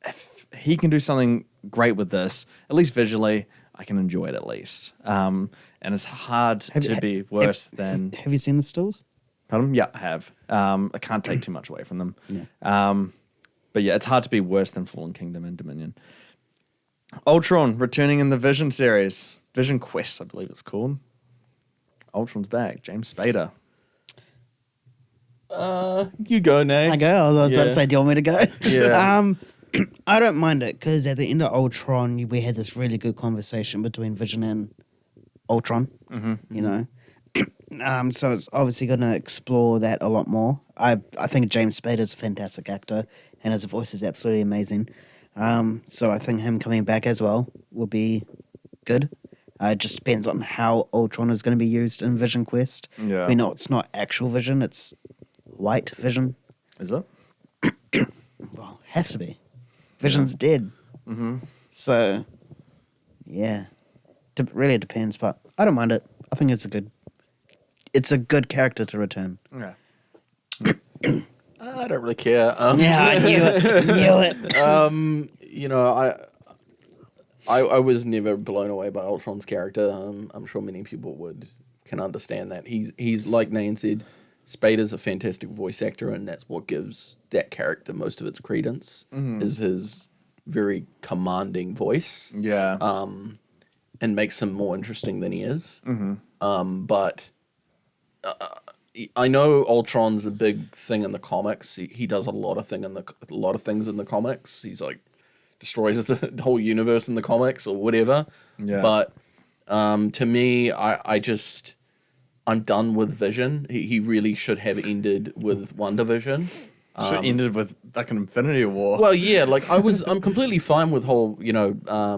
Speaker 1: if he can do something great with this, at least visually, I can enjoy it at least. And it's hard to be worse than...
Speaker 2: Have you seen the stills?
Speaker 1: Pardon? Yeah, I have. I can't take too much away from them. Yeah. But yeah, it's hard to be worse than Fallen Kingdom and Dominion. Ultron returning in the Vision series. Vision Quest, I believe it's called. Ultron's back. James Spader.
Speaker 3: You go, Nate.
Speaker 2: I go. I was about to say, do you want me to go?
Speaker 3: Yeah.
Speaker 2: I don't mind it because at the end of Ultron, we had this really good conversation between Vision and Ultron. So it's obviously going to explore that a lot more. I think James Spader is a fantastic actor, and his voice is absolutely amazing. So I think him coming back as well will be good. It just depends on how Ultron is going to be used in Vision Quest.
Speaker 1: Yeah.
Speaker 2: We know it's not actual Vision; it's white Vision.
Speaker 1: Is it?
Speaker 2: Well, has to be. Vision's dead. So, yeah, really depends, but I don't mind it. I think it's a good character to return.
Speaker 1: Yeah.
Speaker 3: I don't really care.
Speaker 2: Yeah, I knew it.
Speaker 3: I was never blown away by Ultron's character. I'm sure many people can understand that. He's like Nain said, Spader's a fantastic voice actor, and that's what gives that character most of its credence, is his very commanding voice.
Speaker 1: Yeah.
Speaker 3: And makes him more interesting than he is. But I know Ultron's a big thing in the comics. He does a lot of things in the comics. He's like destroys the whole universe in the comics or whatever.
Speaker 1: Yeah.
Speaker 3: But to me, I'm done with Vision. He really should have ended with WandaVision.
Speaker 1: Should have ended with like an Infinity War.
Speaker 3: Well, yeah, like I'm completely fine with whole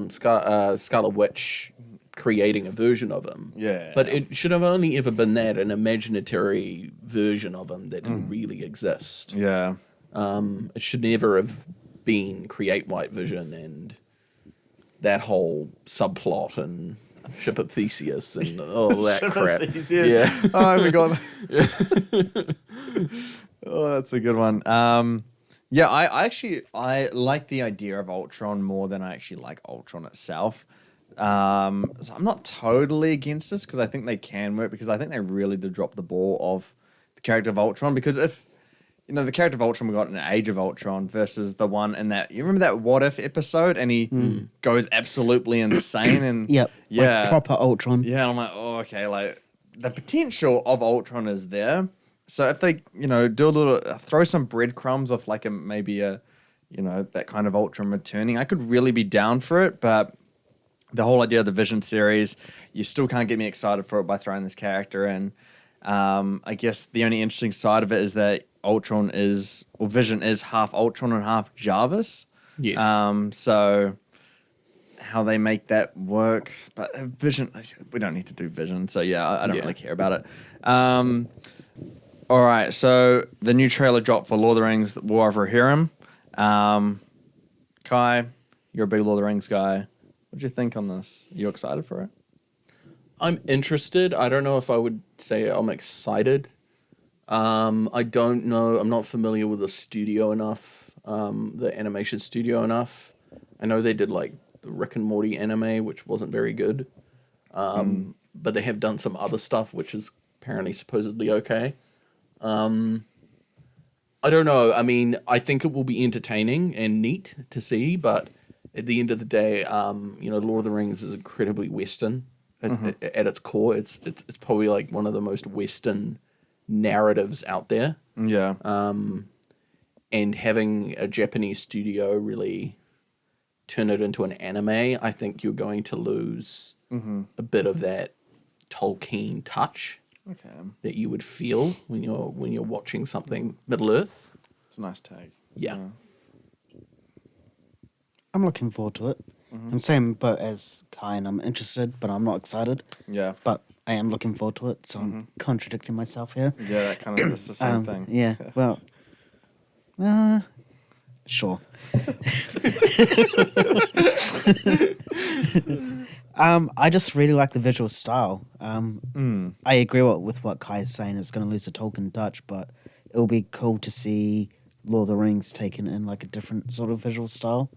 Speaker 3: Scarlet Witch creating a version of him.
Speaker 1: Yeah.
Speaker 3: But it should have only ever been an imaginary version of him that didn't really exist.
Speaker 1: Yeah.
Speaker 3: It should never have been create White Vision and that whole subplot and Ship of Theseus and all that crap. Yeah.
Speaker 1: Oh, I forgot. Oh, that's a good one. Yeah, I like the idea of Ultron more than I actually like Ultron itself. So I'm not totally against this because I think they can work, because I think they really did drop the ball of the character of Ultron, because if the character of Ultron we got in Age of Ultron versus the one in that, you remember that What If episode, and he goes absolutely insane and yeah,
Speaker 2: like proper Ultron.
Speaker 1: Yeah, and I'm like, oh, okay, like the potential of Ultron is there. So if they, do a little, throw some breadcrumbs of like maybe that kind of Ultron returning, I could really be down for it. But the whole idea of the Vision series, you still can't get me excited for it by throwing this character in. I guess the only interesting side of it is that Vision is half Ultron and half Jarvis.
Speaker 3: Yes.
Speaker 1: So how they make that work, but Vision, we don't need to do Vision. So yeah, I don't really care about it. All right, so the new trailer dropped for Lord of the Rings, War of Rohirrim. Kai, you're a big Lord of the Rings guy. What do you think on this? Are you excited for it?
Speaker 3: I'm interested. I don't know if I would say I'm excited. I don't know. I'm not familiar with the studio enough, the animation studio enough. I know they did like the Rick and Morty anime, which wasn't very good. But they have done some other stuff, which is apparently supposedly okay. I don't know. I mean, I think it will be entertaining and neat to see, but at the end of the day, Lord of the Rings is incredibly Western at its core. It's probably like one of the most Western narratives out there.
Speaker 1: Yeah.
Speaker 3: And having a Japanese studio really turn it into an anime, I think you're going to lose a bit of that Tolkien touch.
Speaker 1: Okay.
Speaker 3: That you would feel when you're watching something Middle Earth.
Speaker 1: It's a nice tag.
Speaker 3: Yeah.
Speaker 2: I'm looking forward to it. I'm same boat as Kai, and I'm interested, but I'm not excited.
Speaker 1: Yeah.
Speaker 2: But I am looking forward to it, so I'm contradicting myself here.
Speaker 1: Yeah, that kind of is the same thing.
Speaker 2: Yeah, well, sure. I just really like the visual style. I agree with what Kai is saying. It's going to lose the Tolkien touch, but it'll be cool to see Lord of the Rings taken in like a different sort of visual style.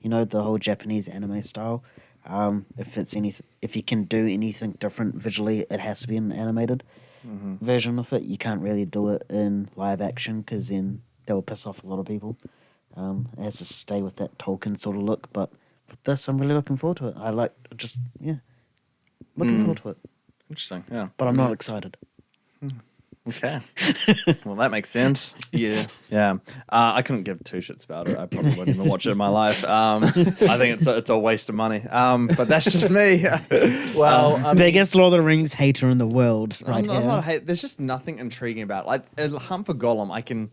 Speaker 2: You know, the whole Japanese anime style. If you can do anything different visually, it has to be an animated version of it. You can't really do it in live action because then that will piss off a lot of people. It has to stay with that Tolkien sort of look, but with this, I'm really looking forward to it. Looking forward to it.
Speaker 1: Interesting, yeah.
Speaker 2: But I'm not excited.
Speaker 1: Okay. Well, that makes sense.
Speaker 3: Yeah.
Speaker 1: Yeah. I couldn't give two shits about it. I probably wouldn't even watch it in my life. I think it's a waste of money. But that's just me.
Speaker 3: Well,
Speaker 2: Biggest Lord of the Rings hater in the world right
Speaker 1: I'm
Speaker 2: here.
Speaker 1: not there's just nothing intriguing about it. Like Hunt for Gollum,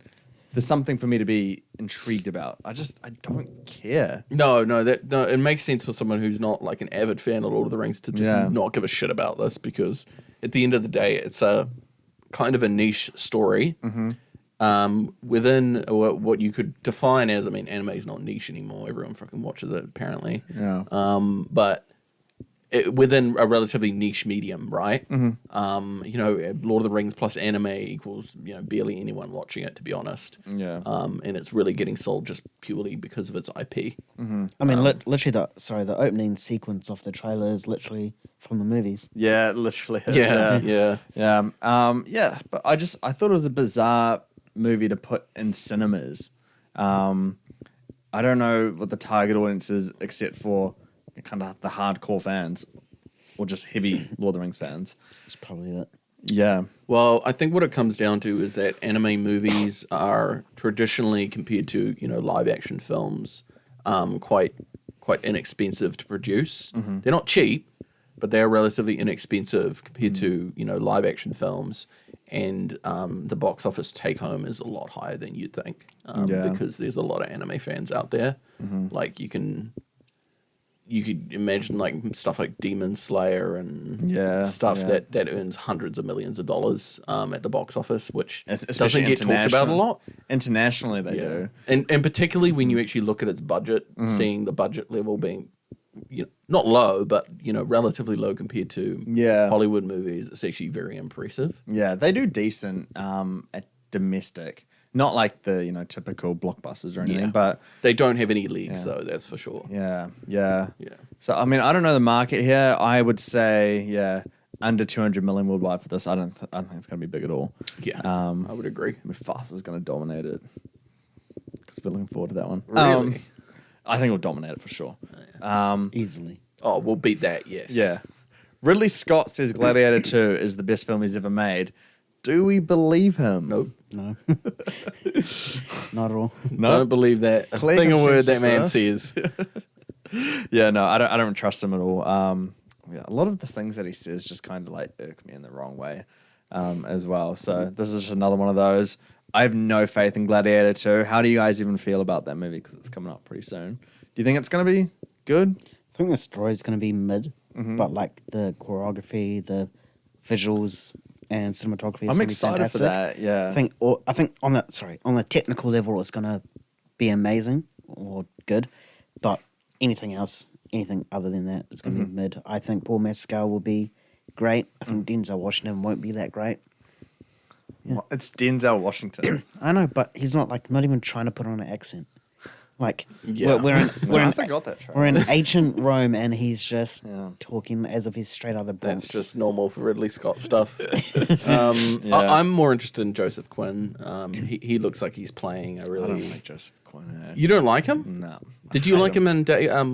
Speaker 1: there's something for me to be intrigued about. I don't care.
Speaker 3: No, it makes sense for someone who's not like an avid fan of Lord of the Rings to just not give a shit about this, because at the end of the day, it's a kind of a niche story within what you could define as, anime is not niche anymore. Everyone fucking watches it apparently.
Speaker 1: Yeah.
Speaker 3: But within a relatively niche medium, right? Lord of the Rings plus anime equals barely anyone watching it, to be honest.
Speaker 1: Yeah.
Speaker 3: And it's really getting sold just purely because of its IP.
Speaker 2: I mean, literally, the opening sequence of the trailer is literally from the movies.
Speaker 1: Yeah, literally.
Speaker 3: Yeah.
Speaker 1: But I thought it was a bizarre movie to put in cinemas. I don't know what the target audience is, except for kind of the hardcore fans, or just heavy Lord of the Rings fans.
Speaker 2: It's probably it.
Speaker 1: Yeah.
Speaker 3: Well, I think what it comes down to is that anime movies are traditionally, compared to live action films, quite inexpensive to produce. They're not cheap, but they are relatively inexpensive compared to live action films, and the box office take home is a lot higher than you'd think, because there's a lot of anime fans out there. Like you could imagine like stuff like Demon Slayer and stuff that earns hundreds of millions of dollars at the box office, which doesn't get talked about a lot.
Speaker 1: Internationally, they do.
Speaker 3: And particularly when you actually look at its budget, seeing the budget level being not low, but relatively low compared to Hollywood movies, it's actually very impressive.
Speaker 1: Yeah, they do decent at domestic. Not like the typical blockbusters or anything, but
Speaker 3: they don't have any leagues though. That's for sure.
Speaker 1: Yeah. So I don't know the market here. I would say under 200 million worldwide for this. I don't think it's going to be big at all.
Speaker 3: Yeah, I would agree.
Speaker 1: Mufasa's going to dominate it, because we're looking forward to that one.
Speaker 3: Really,
Speaker 1: I think it'll dominate it for sure.
Speaker 2: Easily.
Speaker 3: Oh, we'll beat that. Yes.
Speaker 1: Yeah. Ridley Scott says Gladiator 2 is the best film he's ever made. Do we believe him?
Speaker 3: Nope.
Speaker 2: No. Not at all.
Speaker 1: No?
Speaker 3: Don't believe that. A
Speaker 1: Clear
Speaker 3: thing of word
Speaker 1: consensus
Speaker 3: that man
Speaker 1: there.
Speaker 3: says.
Speaker 1: Yeah, no, I don't trust him at all. A lot of the things that he says just kind of like irk me in the wrong way, as well. So this is just another one of those. I have no faith in Gladiator 2. How do you guys even feel about that movie? Because it's coming up pretty soon. Do you think it's going to be good?
Speaker 2: I think the story's going to be mid, but like the choreography, the visuals, and cinematography.
Speaker 1: I'm excited for that. Yeah,
Speaker 2: I think on the technical level, it's gonna be amazing or good, but anything other than that, it's gonna be mid. I think Paul Mescal will be great. I think Denzel Washington won't be that great.
Speaker 1: Yeah. It's Denzel Washington.
Speaker 2: I know, but he's not even trying to put on an accent. Like
Speaker 3: Yeah.
Speaker 1: I forgot that trailer.
Speaker 2: we're in ancient Rome, and he's just talking as if he's straight out of the Bronx.
Speaker 3: That's just normal for Ridley Scott stuff. I'm more interested in Joseph Quinn. He looks like he's playing a really.
Speaker 1: I don't like Joseph Quinn.
Speaker 3: You don't like him?
Speaker 1: No.
Speaker 3: Did you like him in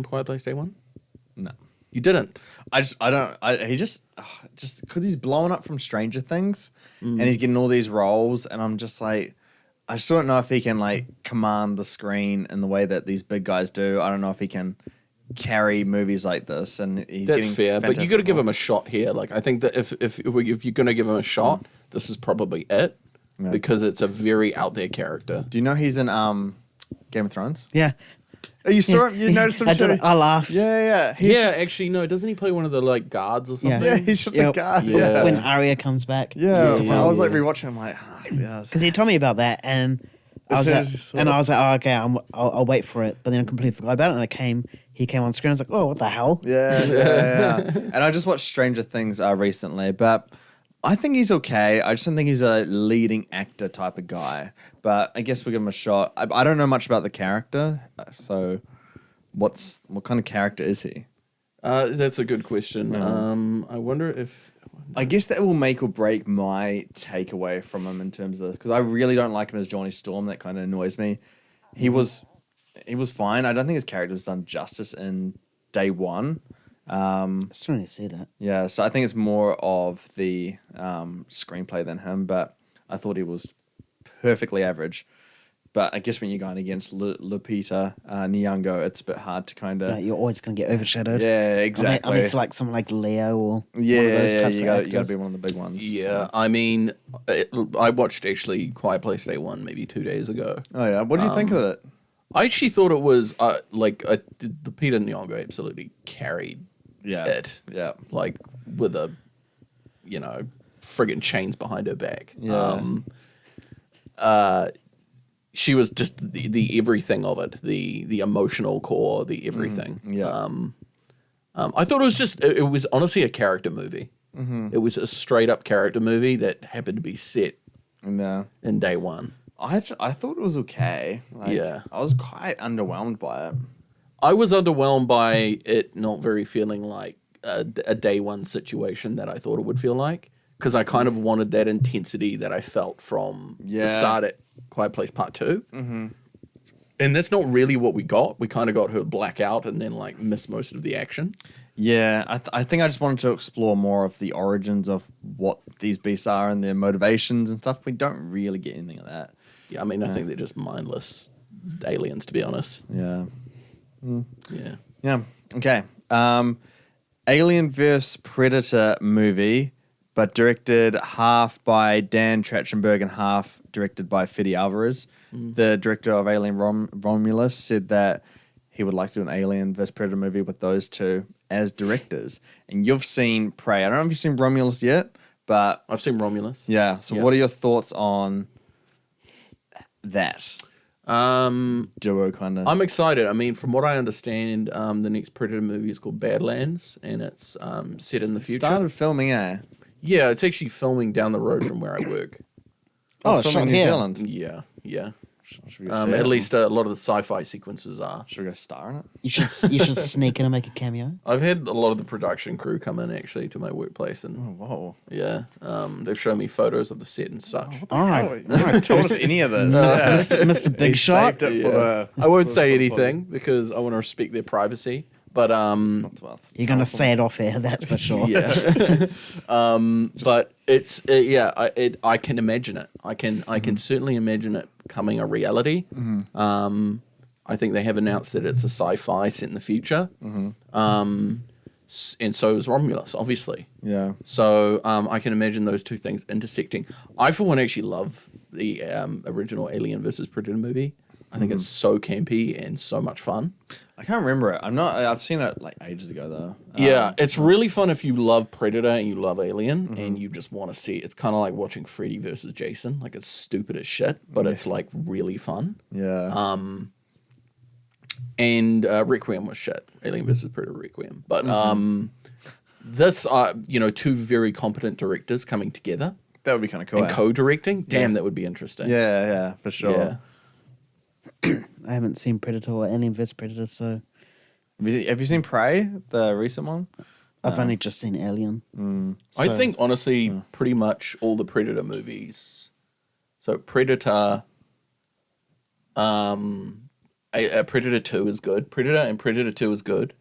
Speaker 3: Quiet Place Day One?
Speaker 1: No.
Speaker 3: You didn't.
Speaker 1: He just because he's blowing up from Stranger Things, and he's getting all these roles, and I'm just like. I still don't know if he can like command the screen in the way that these big guys do. I don't know if he can carry movies like this. And
Speaker 3: that's fair, but you got to give him a shot here. Like I think that if you're going to give him a shot, this is probably it because it's a very out there character.
Speaker 1: Do you know he's in Game of Thrones?
Speaker 2: Yeah.
Speaker 1: Oh, you saw him? You noticed him too?
Speaker 2: I laughed.
Speaker 1: Yeah.
Speaker 3: Actually, no. Doesn't he play one of the like guards or something?
Speaker 1: Yeah, he shoots a guard. Yeah.
Speaker 2: When Arya comes back.
Speaker 1: Yeah. I was like rewatching. I'm like,
Speaker 2: because he told me about that, and I was like, oh, okay, I'll wait for it. But then I completely forgot about it, and he came on screen. I was like, oh, what the hell?
Speaker 1: Yeah. And I just watched Stranger Things recently, but I think he's okay. I just don't think he's a leading actor type of guy. But I guess we'll give him a shot. I don't know much about the character, so what kind of character is he?
Speaker 3: That's a good question. I wonder if...
Speaker 1: I guess that will make or break my takeaway from him in terms of this, because I really don't like him as Johnny Storm. That kind of annoys me. He was fine. I don't think his character was done justice in Day One.
Speaker 2: I still need to see that.
Speaker 1: Yeah, so I think it's more of the screenplay than him, but I thought he was perfectly average. But I guess when you're going against Lupita Nyong'o, it's a bit hard to kind of...
Speaker 2: Yeah, you're always going to get overshadowed.
Speaker 1: Yeah, exactly.
Speaker 2: I mean, it's like someone like Leo or one of those types of actors.
Speaker 1: You got to be one of the big ones.
Speaker 3: Yeah, I mean, I watched actually Quiet Place Day 1 maybe 2 days ago.
Speaker 1: Oh, yeah? What do you think of it?
Speaker 3: I actually thought it was, Lupita Nyong'o absolutely carried it.
Speaker 1: Yeah.
Speaker 3: Like, with a, friggin' chains behind her back.
Speaker 1: Yeah.
Speaker 3: She was just the everything of it, the emotional core, the everything. I thought it was honestly a character movie. Mm-hmm. It was a straight up character movie that happened to be set in Day One.
Speaker 1: I thought it was okay. I was quite underwhelmed by it.
Speaker 3: I was underwhelmed by it not very feeling like a Day One situation that I thought it would feel like, because I kind of wanted that intensity that I felt from the start at Quiet Place Part 2. Mm-hmm. And that's not really what we got. We kind of got her blackout and then miss most of the action.
Speaker 1: Yeah, I think I just wanted to explore more of the origins of what these beasts are and their motivations and stuff. We don't really get anything of that.
Speaker 3: Yeah, I mean, I think they're just mindless aliens, to be honest.
Speaker 1: Yeah. Mm.
Speaker 3: Yeah.
Speaker 1: Yeah. Okay. Alien vs. Predator movie, but directed half by Dan Trachtenberg and half directed by Fede Alvarez. The director of Alien Romulus said that he would like to do an Alien vs. Predator movie with those two as directors. And you've seen Prey. I don't know if you've seen Romulus yet, but...
Speaker 3: I've seen Romulus.
Speaker 1: Yeah. So what are your thoughts on that? Duo kind of...
Speaker 3: I'm excited. I mean, from what I understand, the next Predator movie is called Badlands, and it's set in the future.
Speaker 1: Started filming,
Speaker 3: Yeah, it's actually filming down the road from where I work.
Speaker 1: It's filming in New Zealand.
Speaker 3: Yeah.
Speaker 1: Should we
Speaker 3: at least a lot of the sci-fi sequences are.
Speaker 1: Should we go star in it?
Speaker 2: You should sneak in and make a cameo.
Speaker 3: I've had a lot of the production crew come in actually to my workplace, and they've shown me photos of the set and such.
Speaker 2: All right.
Speaker 1: Told us any of this.
Speaker 2: Mr. Big Shot.
Speaker 1: Saved it for the...
Speaker 3: I won't say anything because I want to respect their privacy. But
Speaker 2: you're gonna say it off air, that's for sure.
Speaker 3: Yeah. But it's I can imagine it. I can certainly imagine it becoming a reality. Mm-hmm. I think they have announced that it's a sci-fi set in the future. Mm-hmm. And so is Romulus, obviously.
Speaker 1: Yeah.
Speaker 3: So I can imagine those two things intersecting. I, for one, actually love the original Alien vs. Predator movie. I think it's so campy and so much fun.
Speaker 1: I can't remember it. I've seen it ages ago though.
Speaker 3: Yeah, it's really fun if you love Predator and you love Alien and you just want to see it. It's kind of like watching Freddy versus Jason. Like, it's stupid as shit, but it's really fun.
Speaker 1: Yeah.
Speaker 3: And Requiem was shit. Alien vs. Predator Requiem. But this, two very competent directors coming together
Speaker 1: That would be kind of cool.
Speaker 3: and co-directing. Damn, that would be interesting.
Speaker 1: Yeah, for sure.
Speaker 3: Yeah.
Speaker 2: I haven't seen Predator or Alien vs Predator, so
Speaker 1: Have you seen Prey, the recent one?
Speaker 2: I've only just seen Alien.
Speaker 3: I
Speaker 2: So-
Speaker 3: think, honestly, pretty much all the Predator movies. So Predator, Predator 2 is good. Predator and Predator 2 is good.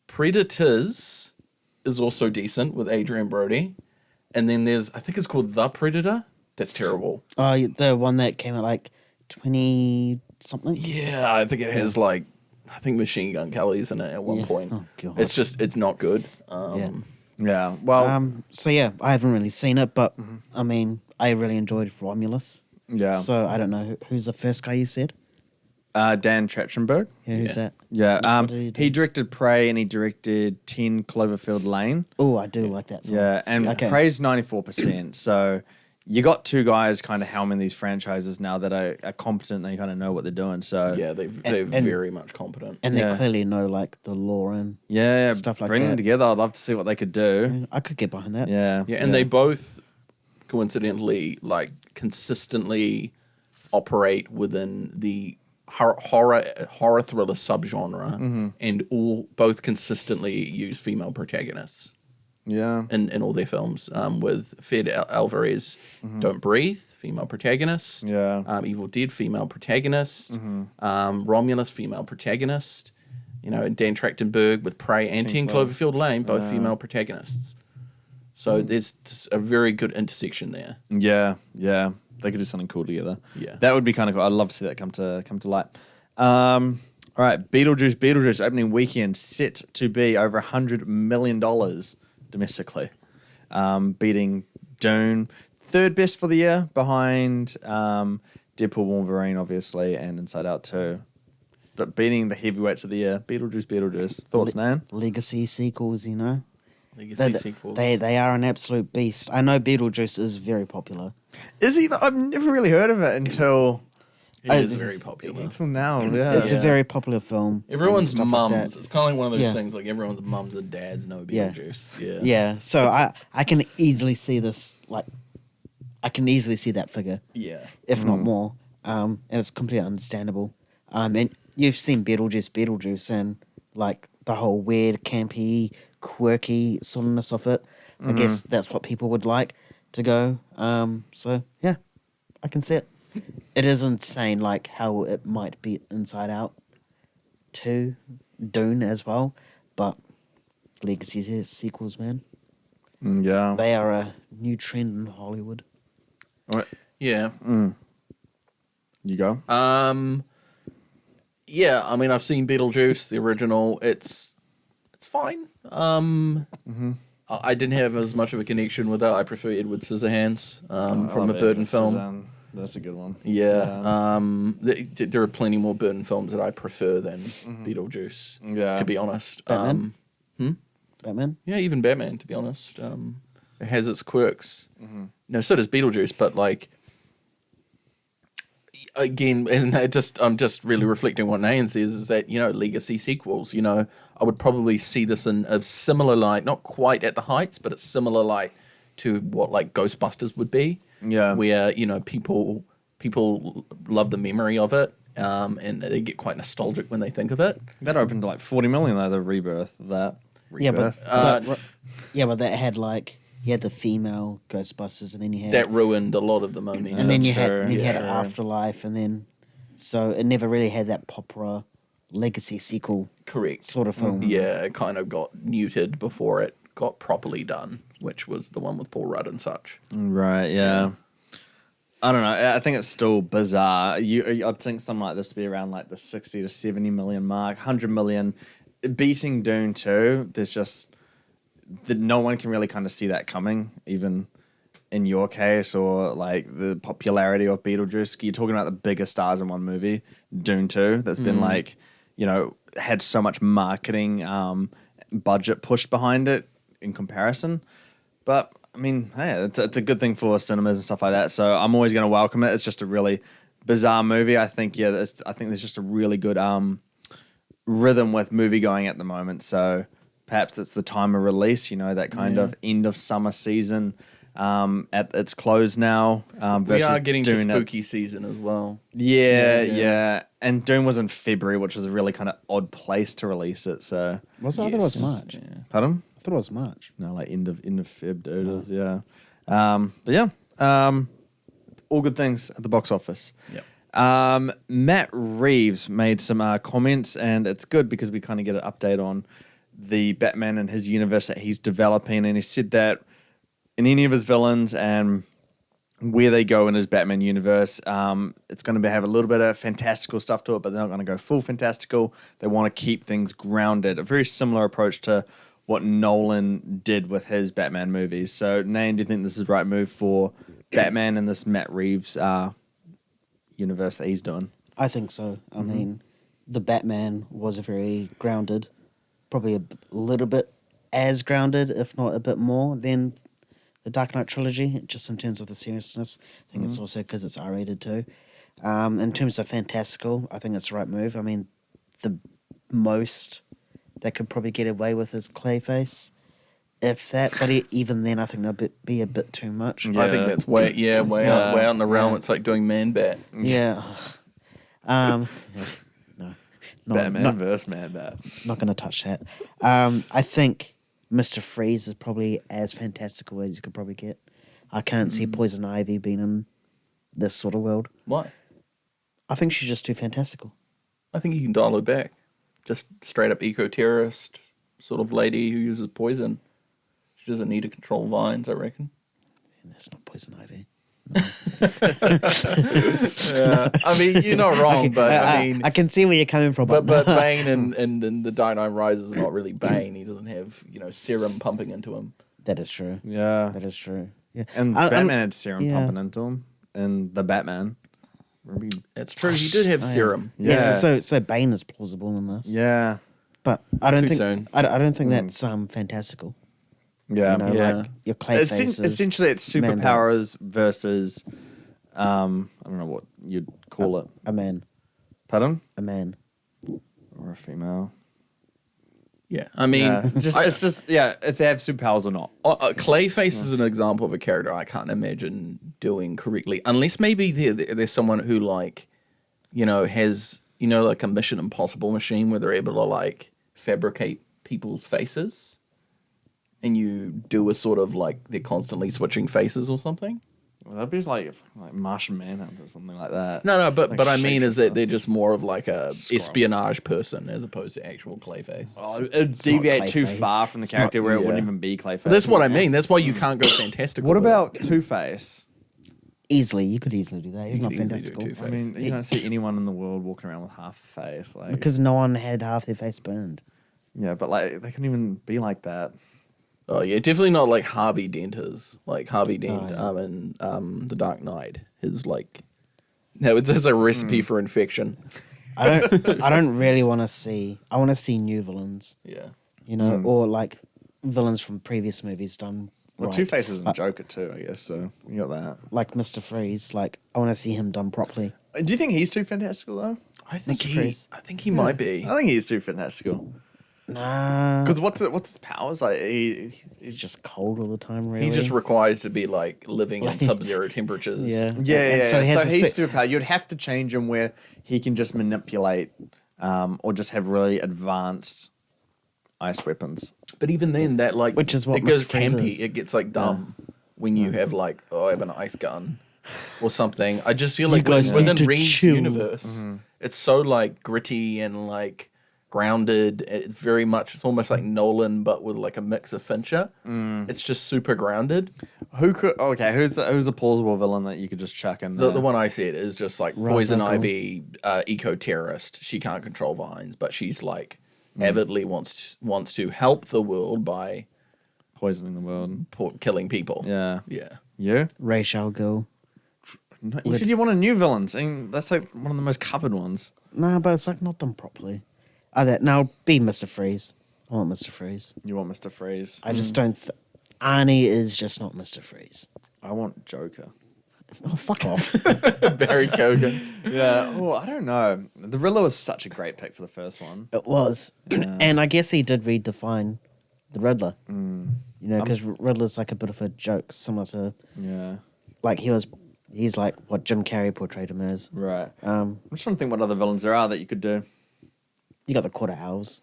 Speaker 3: Predators is also decent with Adrian Brody. And then I think it's called The Predator. That's terrible.
Speaker 2: Oh, the one that came out like 20 something.
Speaker 3: Yeah, I think it has Machine Gun Kelly's in it at one point.
Speaker 2: Oh, God.
Speaker 3: It's not good.
Speaker 1: Yeah. Well,
Speaker 2: So yeah, I haven't really seen it, but I mean, I really enjoyed Romulus.
Speaker 1: yeah.
Speaker 2: So I don't know who's the first guy you said.
Speaker 1: Dan Trachtenberg.
Speaker 2: Yeah, who's that?
Speaker 1: Yeah.
Speaker 2: What did he do?
Speaker 1: He directed Prey and he directed 10 Cloverfield Lane.
Speaker 2: Oh, I do like that film.
Speaker 1: Yeah, and
Speaker 2: Okay.
Speaker 1: Prey's 94%. So you got two guys kind of helming these franchises now that are competent. They kind of know what they're doing. So
Speaker 3: Yeah, they're
Speaker 2: and-
Speaker 3: very much competent.
Speaker 2: And they
Speaker 1: Yeah.
Speaker 2: clearly know like the lore and
Speaker 1: yeah,
Speaker 2: stuff like
Speaker 1: bring them
Speaker 2: that.
Speaker 1: together. I'd love to see what they could do.
Speaker 2: I could get behind that.
Speaker 1: Yeah,
Speaker 3: Yeah, and they both coincidentally consistently operate within the horror thriller subgenre, and both consistently use female protagonists
Speaker 1: yeah,
Speaker 3: in all their films. With Fed Alvarez, Don't Breathe, female protagonist.
Speaker 1: Yeah.
Speaker 3: Evil Dead, female protagonist. Romulus, female protagonist. And Dan Trachtenberg with Prey and 10 Cloverfield Lane, both female protagonists. So there's a very good intersection there.
Speaker 1: yeah. They could do something cool together.
Speaker 3: Yeah.
Speaker 1: That would be kind of cool. I'd love to see that come to light. All right, Beetlejuice opening weekend set to be over $100 million domestically, beating Dune, third best for the year behind Deadpool, Wolverine, obviously, and Inside Out 2. But beating the heavyweights of the year, Beetlejuice. Thoughts, Nan?
Speaker 2: Legacy sequels,
Speaker 3: Legacy sequels.
Speaker 2: They are an absolute beast. I know Beetlejuice is very popular.
Speaker 1: Is he? I've never really heard of it until
Speaker 3: It is very popular.
Speaker 1: now. Yeah.
Speaker 2: It's a very popular film.
Speaker 3: Everyone's
Speaker 2: and stuff like
Speaker 3: mums.
Speaker 2: that.
Speaker 3: It's kind of like one of those
Speaker 2: Yeah.
Speaker 3: things. Like everyone's mums and dads know
Speaker 2: Yeah.
Speaker 3: Beetlejuice. Yeah.
Speaker 2: Yeah, so I can easily see this. I can easily see that figure,
Speaker 3: Yeah.
Speaker 2: if not more. And it's completely understandable. And you've seen Beetlejuice, and like the whole weird, campy, quirky soreness of it. I guess that's what people would like to go. So yeah, I can see it. It is insane, like how it might be Inside Out 2, Dune as well, but Legacy sequels, man,
Speaker 1: Yeah.
Speaker 2: they are a new trend in Hollywood.
Speaker 1: What?
Speaker 3: Yeah.
Speaker 1: You go.
Speaker 3: Yeah. I mean, I've seen Beetlejuice, the original. It's fine. I didn't have as much of a connection with that. I prefer Edward Scissorhands from a Burton film.
Speaker 1: That's a good one.
Speaker 3: Yeah. There are plenty more Burton films that I prefer than Beetlejuice.
Speaker 1: Yeah.
Speaker 3: To be honest.
Speaker 2: Batman? Batman?
Speaker 3: Yeah, even Batman. To be honest, it has its quirks. No, so does Beetlejuice. But again, I'm just really reflecting what Nayan says is that legacy sequels. I would probably see this in a similar light, not quite at the heights, but a similar light to what Ghostbusters would be.
Speaker 1: Yeah.
Speaker 3: Where people love the memory of it, and they get quite nostalgic when they think of it.
Speaker 1: That opened to like 40 million though, the rebirth of that.
Speaker 2: Yeah, but,
Speaker 1: Rebirth.
Speaker 2: but that had you had the female Ghostbusters, and then you had
Speaker 3: That ruined a lot of the momentum.
Speaker 2: and then you
Speaker 1: Sure,
Speaker 2: had
Speaker 1: sure.
Speaker 2: Afterlife, and then so it never really had that proper legacy sequel
Speaker 3: Correct.
Speaker 2: sort of film.
Speaker 3: Yeah, it kind of got neutered before it got properly done, which was the one with Paul Rudd and such.
Speaker 1: Right, yeah. I don't know. I think it's still bizarre. I'd think something like this to be around like the 60 to 70 million mark, 100 million. Beating Dune 2, there's just no one can really kind of see that coming, even in your case, or like the popularity of Beetlejuice. You're talking about the biggest stars in one movie, Dune 2, that's been had so much marketing budget pushed behind it in comparison. But I mean, hey, it's a good thing for cinemas and stuff like that. So I'm always going to welcome it. It's just a really bizarre movie. I think there's just a really good rhythm with movie going at the moment. So perhaps it's the time of release, that kind of end of summer season at its close now.
Speaker 3: We are getting to spooky season as well.
Speaker 1: Yeah. And Dune was in February, which was a really kind of odd place to release it. So
Speaker 2: I thought it was March.
Speaker 3: Yeah.
Speaker 1: Pardon?
Speaker 2: I thought it was March.
Speaker 1: No, like end of Feb, dude. It is, yeah. But yeah, all good things at the box office.
Speaker 3: Yep.
Speaker 1: Matt Reeves made some comments, and it's good because we kind of get an update on the Batman and his universe that he's developing. And he said that in any of his villains and where they go in his Batman universe, it's going to have a little bit of fantastical stuff to it, but they're not going to go full fantastical. They want to keep things grounded. A very similar approach to what Nolan did with his Batman movies. So, Nain, do you think this is the right move for Batman and this Matt Reeves universe that he's doing?
Speaker 2: I think so. I mean, the Batman was very grounded, probably a little bit as grounded, if not a bit more, than the Dark Knight trilogy, just in terms of the seriousness. I think it's also because it's R-rated too. In terms of fantastical, I think it's the right move. I mean, the most that could probably get away with is Clayface, if that. But even then, I think that'll be a bit too much.
Speaker 3: I think that's way out in the realm. It's like doing Man-Bat.
Speaker 2: Yeah. No.
Speaker 1: Batman versus Man-Bat.
Speaker 2: Not going to touch that. I think Mr. Freeze is probably as fantastical as you could probably get. I can't see Poison Ivy being in this sort of world.
Speaker 3: Why?
Speaker 2: I think she's just too fantastical.
Speaker 3: I think you can dial it back. Just straight up eco-terrorist sort of lady who uses poison. She doesn't need to control vines, I reckon.
Speaker 2: And that's not Poison Ivy.
Speaker 3: Yeah. I mean, you're not wrong, but I mean...
Speaker 2: I can see where you're coming from.
Speaker 3: But Bane and the Dark Knight Rises is not really Bane. He doesn't have, serum pumping into him.
Speaker 2: That is true.
Speaker 1: Yeah.
Speaker 2: That is true. Yeah.
Speaker 1: And Batman had serum pumping into him in the Batman.
Speaker 3: It's true. He did have serum.
Speaker 2: Yeah. So Bane is plausible in this.
Speaker 1: Yeah.
Speaker 2: But I don't think
Speaker 3: soon.
Speaker 2: I don't think that's fantastical.
Speaker 1: Yeah.
Speaker 2: Like your Clayface.
Speaker 1: Essentially, it's superpowers versus I don't know what you'd call it.
Speaker 2: A man.
Speaker 1: Pardon?
Speaker 2: A man.
Speaker 1: Or a female.
Speaker 3: Yeah, I mean,
Speaker 1: it's just if they have superpowers or not.
Speaker 3: Clayface is an example of a character I can't imagine doing correctly, unless maybe there's someone who has like a Mission Impossible machine where they're able to fabricate people's faces, and you do a sort of they're constantly switching faces or something.
Speaker 1: Well, that'd be like Martian Manhunter or something like that.
Speaker 3: No, but I mean is that they're just more of a espionage person as opposed to actual Clayface.
Speaker 1: Oh, it'd deviate too far from the character where it wouldn't even be Clayface.
Speaker 3: But that's what I mean. That's why you can't go fantastical.
Speaker 1: What about Two-Face?
Speaker 2: Easily, you could easily do that. He's not fantastical.
Speaker 1: I mean, you don't see anyone in the world walking around with half a face.
Speaker 2: Because no one had half their face burned.
Speaker 1: Yeah, but they couldn't even be like that.
Speaker 3: Oh yeah, definitely not like Harvey Dent is. Like Harvey Dent in The Dark Knight is it's a recipe for infection.
Speaker 2: I don't really want to see. I want to see new villains.
Speaker 3: Yeah.
Speaker 2: Or villains from previous movies done.
Speaker 1: Well, Two-Face is a Joker too, I guess. So you got that.
Speaker 2: Like Mr. Freeze. I want to see him done properly.
Speaker 1: Do you think he's too fantastical though?
Speaker 3: I think he might be.
Speaker 1: I think he's too fantastical.
Speaker 2: Nah.
Speaker 1: Because what's his powers? He's
Speaker 2: just cold all the time, really.
Speaker 3: He just requires to be living in sub-zero temperatures.
Speaker 1: Yeah.
Speaker 2: So
Speaker 1: he's superpower. You'd have to change him where he can just manipulate or just have really advanced ice weapons.
Speaker 3: But even then, that
Speaker 2: which is what
Speaker 3: it goes
Speaker 2: Mr. Freeze
Speaker 3: campy.
Speaker 2: is.
Speaker 3: It gets dumb when you have I have an ice gun or something. I just feel like within Reed's universe, it's so gritty and grounded. It's very much. It's almost like Nolan, but with a mix of Fincher. It's just super grounded.
Speaker 1: Who's a plausible villain that you could just chuck in there?
Speaker 3: The one I said is just Poison Ivy, eco-terrorist. She can't control vines, but she's avidly wants to help the world by
Speaker 1: poisoning the world,
Speaker 3: killing people.
Speaker 1: Yeah.
Speaker 2: Yeah. Ra's al Ghul.
Speaker 1: No, you said you wanted new villains, and that's one of the most covered ones.
Speaker 2: Nah, but it's not done properly. Now be Mr. Freeze. I want Mr. Freeze.
Speaker 1: You want Mr. Freeze?
Speaker 2: I just don't. Arnie is just not Mr. Freeze.
Speaker 1: I want Joker.
Speaker 2: Oh, fuck off.
Speaker 3: Barry Kogan.
Speaker 1: Yeah. Oh, I don't know. The Riddler was such a great pick for the first one.
Speaker 2: It was. And I guess he did redefine the Riddler. You know, because Riddler's like a bit of a joke, similar to,
Speaker 1: Yeah.
Speaker 2: like, he's like what Jim Carrey portrayed him as.
Speaker 1: Right. I'm just trying to think what other villains there are that you could do.
Speaker 2: You got the Quarter Owls.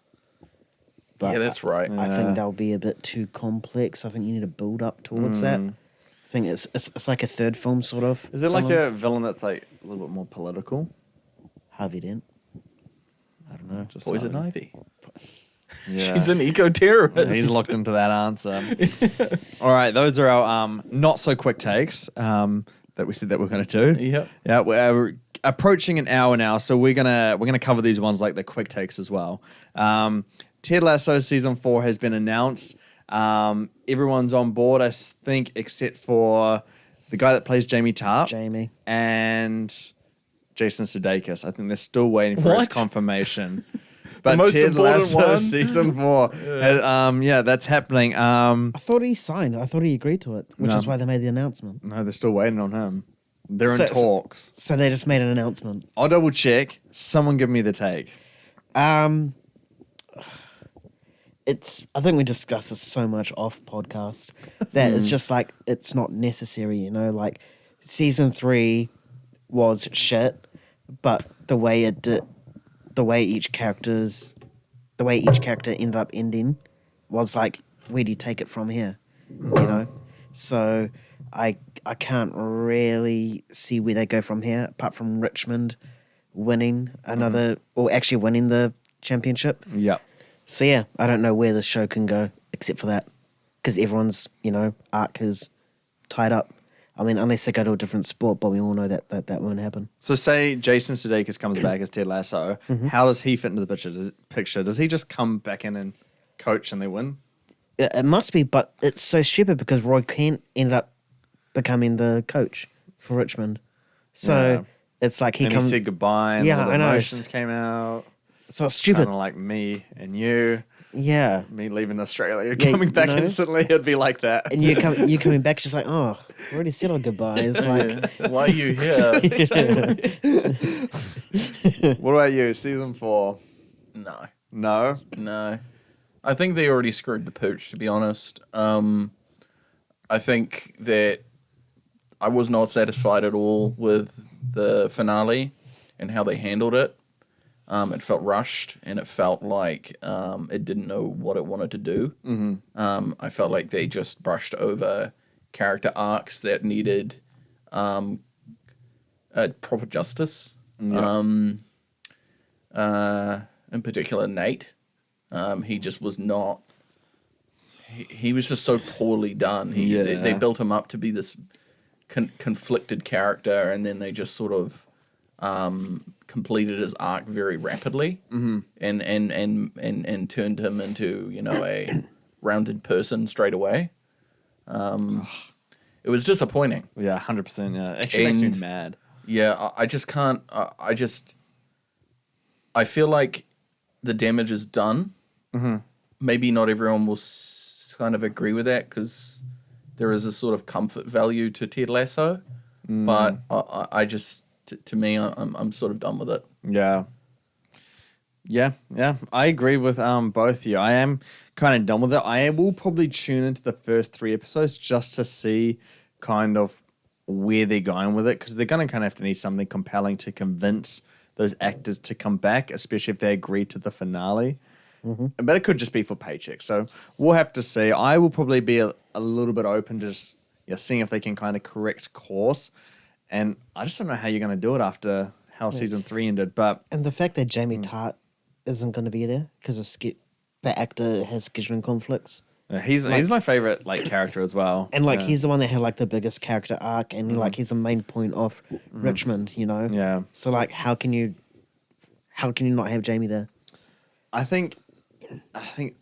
Speaker 2: But
Speaker 3: Yeah, that's right.
Speaker 2: I think they'll be a bit too complex. I think you need to build up towards that. I think it's like a third film sort of.
Speaker 1: Is it like a villain that's like a little bit more political?
Speaker 2: Harvey Dent? I don't know.
Speaker 1: Just
Speaker 3: Poison
Speaker 1: like-
Speaker 3: Ivy.
Speaker 1: Yeah.
Speaker 3: She's an eco-terrorist.
Speaker 1: Yeah, he's locked into that answer. All right, those are our not so quick takes that we said that we're going to do.
Speaker 3: Yep.
Speaker 1: Yeah, we're approaching an hour now, so we're gonna cover these ones like the quick takes as well. Ted Lasso season 4 has been announced. Everyone's on board, I think, except for the guy that plays Jamie Tartt.
Speaker 2: Jamie.
Speaker 1: And Jason Sudeikis. I think they're still waiting for his
Speaker 3: What?
Speaker 1: confirmation. But
Speaker 3: most
Speaker 1: Ted
Speaker 3: important
Speaker 1: Lasso
Speaker 3: one?
Speaker 1: season 4. Yeah, that's happening.
Speaker 2: I thought he signed. I thought he agreed to it, which
Speaker 1: No.
Speaker 2: is why they made the announcement.
Speaker 1: No, they're still waiting on him. They're
Speaker 2: So-
Speaker 1: in talks.
Speaker 2: So they just made an announcement.
Speaker 1: I'll double check. Someone give me the take.
Speaker 2: I think we discussed this so much off podcast that it's just like it's not necessary, you know. Like season 3 was shit, but the way each character ended up ending was like, where do you take it from here, you know? So I can't really see where they go from here, apart from Richmond winning winning the championship.
Speaker 1: Yep.
Speaker 2: So yeah, I don't know where this show can go except for that, because everyone's arc is tied up. I mean, unless they go to a different sport, but we all know that won't happen.
Speaker 1: So say Jason Sudeikis comes back as Ted Lasso. How does he fit into the picture? Does he just come back in and coach and they win?
Speaker 2: It must be, but it's so stupid because Roy Kent ended up becoming the coach for Richmond. So it's like he
Speaker 1: said goodbye and all the
Speaker 2: I know.
Speaker 1: emotions came out.
Speaker 2: So it's stupid.
Speaker 1: Kind of like me and you.
Speaker 2: Yeah.
Speaker 1: Me leaving Australia,
Speaker 2: Yeah,
Speaker 1: coming back
Speaker 2: you know?
Speaker 1: instantly, it'd be like that.
Speaker 2: And you coming back just like, oh, we already said our goodbyes. Like,
Speaker 3: Why are you here?
Speaker 1: What about you? Season 4?
Speaker 3: No.
Speaker 1: No?
Speaker 3: No. I think they already screwed the pooch, to be honest. I think that I was not satisfied at all with the finale and how they handled it. It felt rushed, and it felt like it didn't know what it wanted to do. Mm-hmm. I felt like they just brushed over character arcs that needed proper justice.
Speaker 1: Yeah.
Speaker 3: In particular, Nate. He just was not. He was just so poorly done. They built him up to be this conflicted character, and then they just sort of completed his arc very rapidly, and turned him into a rounded person straight away. It was disappointing.
Speaker 1: Yeah, 100%. Yeah, actually makes me mad.
Speaker 3: Yeah, I just can't. I feel like the damage is done. Mm-hmm. Maybe not everyone will kind of agree with that because there is a sort of comfort value to Ted Lasso, but I just, to me, I'm sort of done with it.
Speaker 1: Yeah. Yeah. I agree with both of you. I am kind of done with it. I will probably tune into the first 3 episodes just to see kind of where they're going with it, because they're going to kind of have to need something compelling to convince those actors to come back, especially if they agree to the finale. Mm-hmm. But it could just be for paychecks. So we'll have to see. I will probably be a little bit open to just seeing if they can kind of correct course. And I just don't know how you're going to do it after how season 3 ended.
Speaker 2: and the fact that Jamie Tartt isn't going to be there because the actor has scheduling conflicts.
Speaker 1: He's my favorite character as well.
Speaker 2: And he's the one that had the biggest character arc, and he's the main point of Richmond,
Speaker 1: Yeah.
Speaker 2: So how can you not have Jamie there?
Speaker 1: I think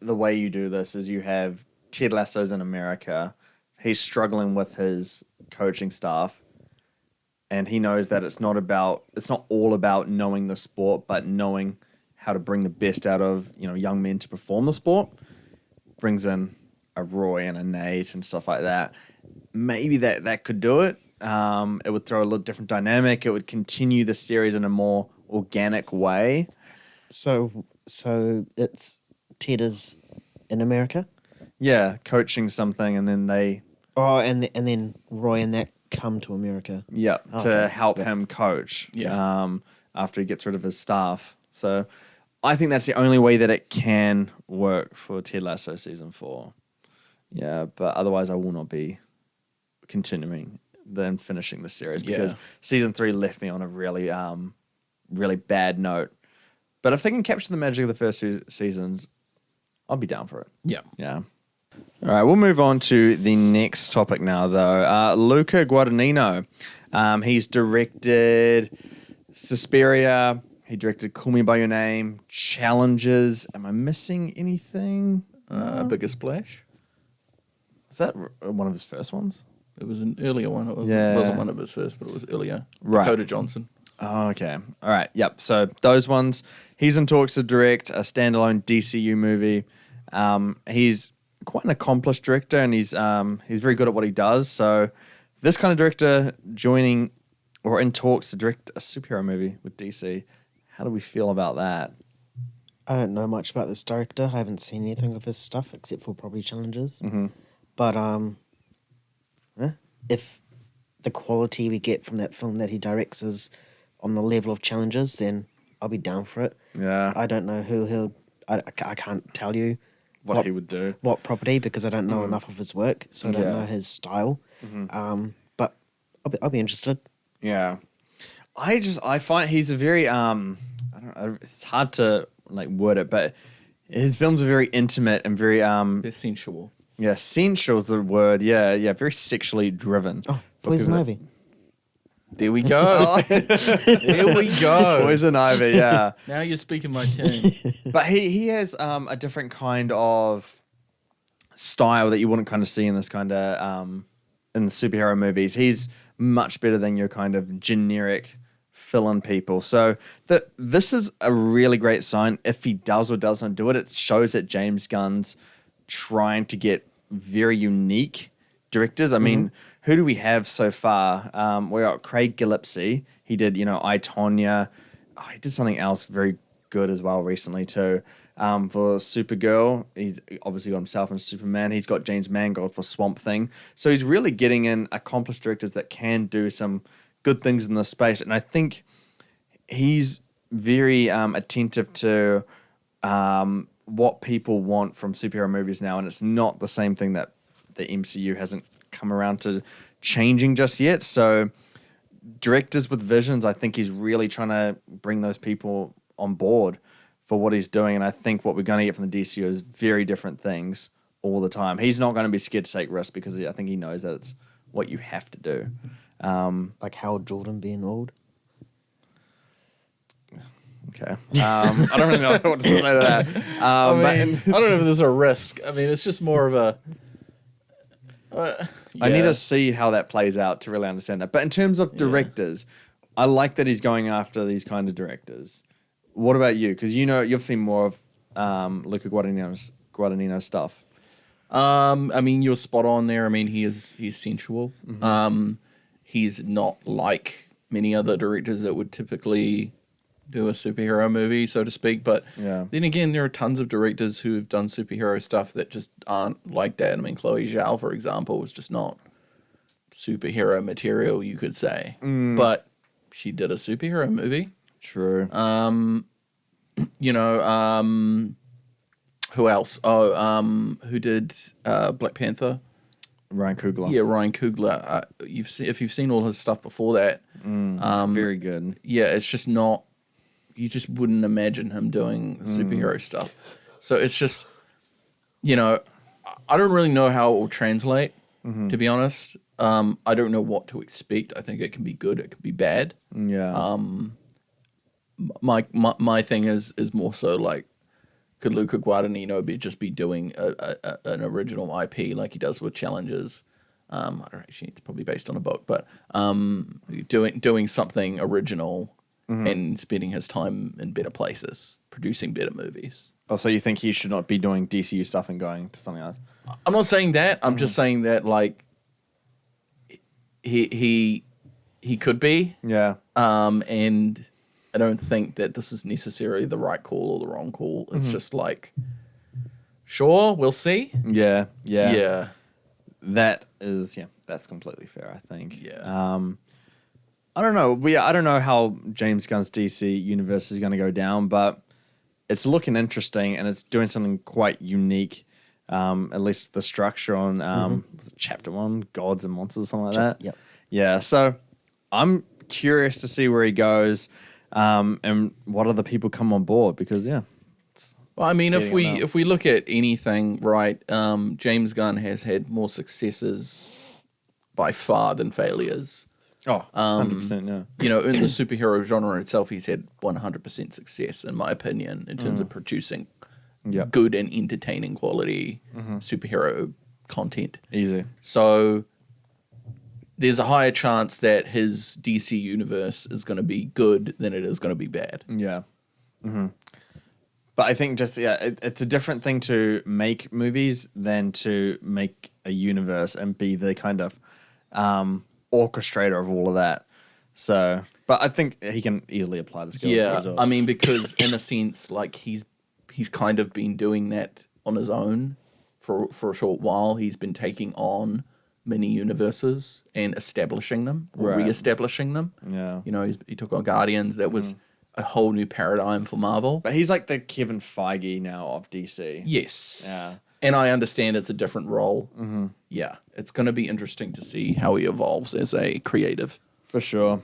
Speaker 1: the way you do this is you have Ted Lasso's in America. He's struggling with his coaching staff, and he knows that it's not all about knowing the sport, but knowing how to bring the best out of young men to perform the sport. Brings in a Roy and a Nate and stuff like that. Maybe that could do it. It would throw a little different dynamic. It would continue the series in a more organic way.
Speaker 2: So it's Ted is in America.
Speaker 1: Yeah, coaching something, and then they
Speaker 2: And then Roy and that come to America.
Speaker 1: to help him coach. After he gets rid of his staff. So I think that's the only way that it can work for Ted Lasso season 4. Yeah, but otherwise I will not be continuing then finishing the series because season 3 left me on a really really bad note. But if they can capture the magic of the first 2 seasons, I'll be down for it. Yeah. All right, we'll move on to the next topic now, though. Luca Guadagnino. He's directed Suspiria. He directed Call Me By Your Name, Challenges. Am I missing anything?
Speaker 3: A Bigger Splash.
Speaker 1: Is that one of his first ones?
Speaker 3: It was an earlier one. It wasn't one of his first, but it was earlier.
Speaker 1: Right.
Speaker 3: Dakota Johnson.
Speaker 1: Oh, okay. All right. Yep. So those ones. He's in talks to direct a standalone DCU movie. He's quite an accomplished director, and he's very good at what he does. So this kind of director joining or in talks to direct a superhero movie with DC, how do we feel about that?
Speaker 2: I don't know much about this director. I haven't seen anything of his stuff except for probably Challenges.
Speaker 1: Mm-hmm.
Speaker 2: But if the quality we get from that film that he directs is on the level of Challenges, then I'll be down for it.
Speaker 1: Yeah.
Speaker 2: I don't know who he'll... I can't tell you
Speaker 1: what he would do.
Speaker 2: What property, because I don't know enough of his work, so I don't know his style. But I'll be interested.
Speaker 1: Yeah. I find he's a very I don't know, it's hard to like word it, but his films are very intimate and very
Speaker 3: They're sensual.
Speaker 1: Yeah, sensual is the word. Yeah, very sexually driven.
Speaker 2: Oh, Poison Ivy.
Speaker 3: There we go. There we go.
Speaker 1: Poison Ivy, yeah.
Speaker 3: Now you're speaking my turn.
Speaker 1: But he has a different kind of style that you wouldn't kind of see in this kind of in the superhero movies. He's much better than your kind of generic fill-in people. So this is a really great sign. If he does or doesn't do it, it shows that James Gunn's trying to get very unique directors. I mean, who do we have so far? We got Craig Gillespie. He did, I, Tonya. Oh, he did something else very good as well recently too. For Supergirl, he's obviously got himself in Superman. He's got James Mangold for Swamp Thing. So he's really getting in accomplished directors that can do some good things in this space. And I think he's very attentive to what people want from superhero movies now. And it's not the same thing that the MCU hasn't come around to changing just yet. So directors with visions, I think he's really trying to bring those people on board for what he's doing. And I think what we're going to get from the DCU is very different things all the time. He's not going to be scared to take risks because I think he knows that it's what you have to do.
Speaker 2: Like Howard Jordan being old.
Speaker 1: Okay. I don't really know what to say to that.
Speaker 3: I don't know if there's a risk. I mean, it's just more of a...
Speaker 1: I need to see how that plays out to really understand that. But in terms of directors, I like that he's going after these kind of directors. What about you? Because you've seen more of Luca Guadagnino's stuff.
Speaker 3: I mean, you're spot on there. I mean, he's sensual. He's not like many other directors that would typically do a superhero movie, so to speak. But then again, there are tons of directors who have done superhero stuff that just aren't like that. I mean, Chloe Zhao, for example, was just not superhero material, you could say. But she did a superhero movie.
Speaker 1: True.
Speaker 3: Who else? Who did Black Panther?
Speaker 1: Ryan Coogler.
Speaker 3: Yeah, Ryan Coogler. If you've seen all his stuff before that,
Speaker 1: very good.
Speaker 3: Yeah, it's just not. You just wouldn't imagine him doing superhero stuff. So it's just, I don't really know how it will translate. To be honest, I don't know what to expect. I think it can be good. It can be bad.
Speaker 1: Yeah.
Speaker 3: My thing is more so like, could Luca Guadagnino be doing an original IP like he does with Challenges? I don't actually. It's probably based on a book, but doing something original and spending his time in better places, producing better movies.
Speaker 1: Oh, so you think he should not be doing DCU stuff and going to something else?
Speaker 3: I'm not saying that. I'm just saying that like he could be.
Speaker 1: Yeah.
Speaker 3: And I don't think that this is necessarily the right call or the wrong call. It's just like, sure, we'll see.
Speaker 1: Yeah.
Speaker 3: Yeah.
Speaker 1: That's completely fair, I think.
Speaker 3: Yeah.
Speaker 1: I don't know. I don't know how James Gunn's DC universe is going to go down, but it's looking interesting and it's doing something quite unique. At least the structure on was it chapter 1, Gods and Monsters or something like that.
Speaker 2: Yep.
Speaker 1: Yeah. So I'm curious to see where he goes, and what other people come on board because Well,
Speaker 3: I mean, if we look at anything, right, James Gunn has had more successes by far than failures.
Speaker 1: Oh, 100%, yeah.
Speaker 3: You know, in the superhero genre itself, he's had 100% success, in my opinion, in terms of producing good and entertaining quality superhero content.
Speaker 1: Easy.
Speaker 3: So there's a higher chance that his DC universe is going to be good than it is going to be bad.
Speaker 1: Yeah. But I think it's a different thing to make movies than to make a universe and be the kind of orchestrator of all of that. So, but I think he can easily apply the skills.
Speaker 3: Yeah, I mean, because in a sense, like he's kind of been doing that on his own for a short while. He's been taking on many universes and establishing them or re-establishing them.
Speaker 1: Yeah,
Speaker 3: you know, he took on Guardians. That was a whole new paradigm for Marvel.
Speaker 1: But he's like the Kevin Feige now of DC.
Speaker 3: Yes.
Speaker 1: Yeah.
Speaker 3: And I understand it's a different role. Yeah, it's going to be interesting to see how he evolves as a creative.
Speaker 1: For sure.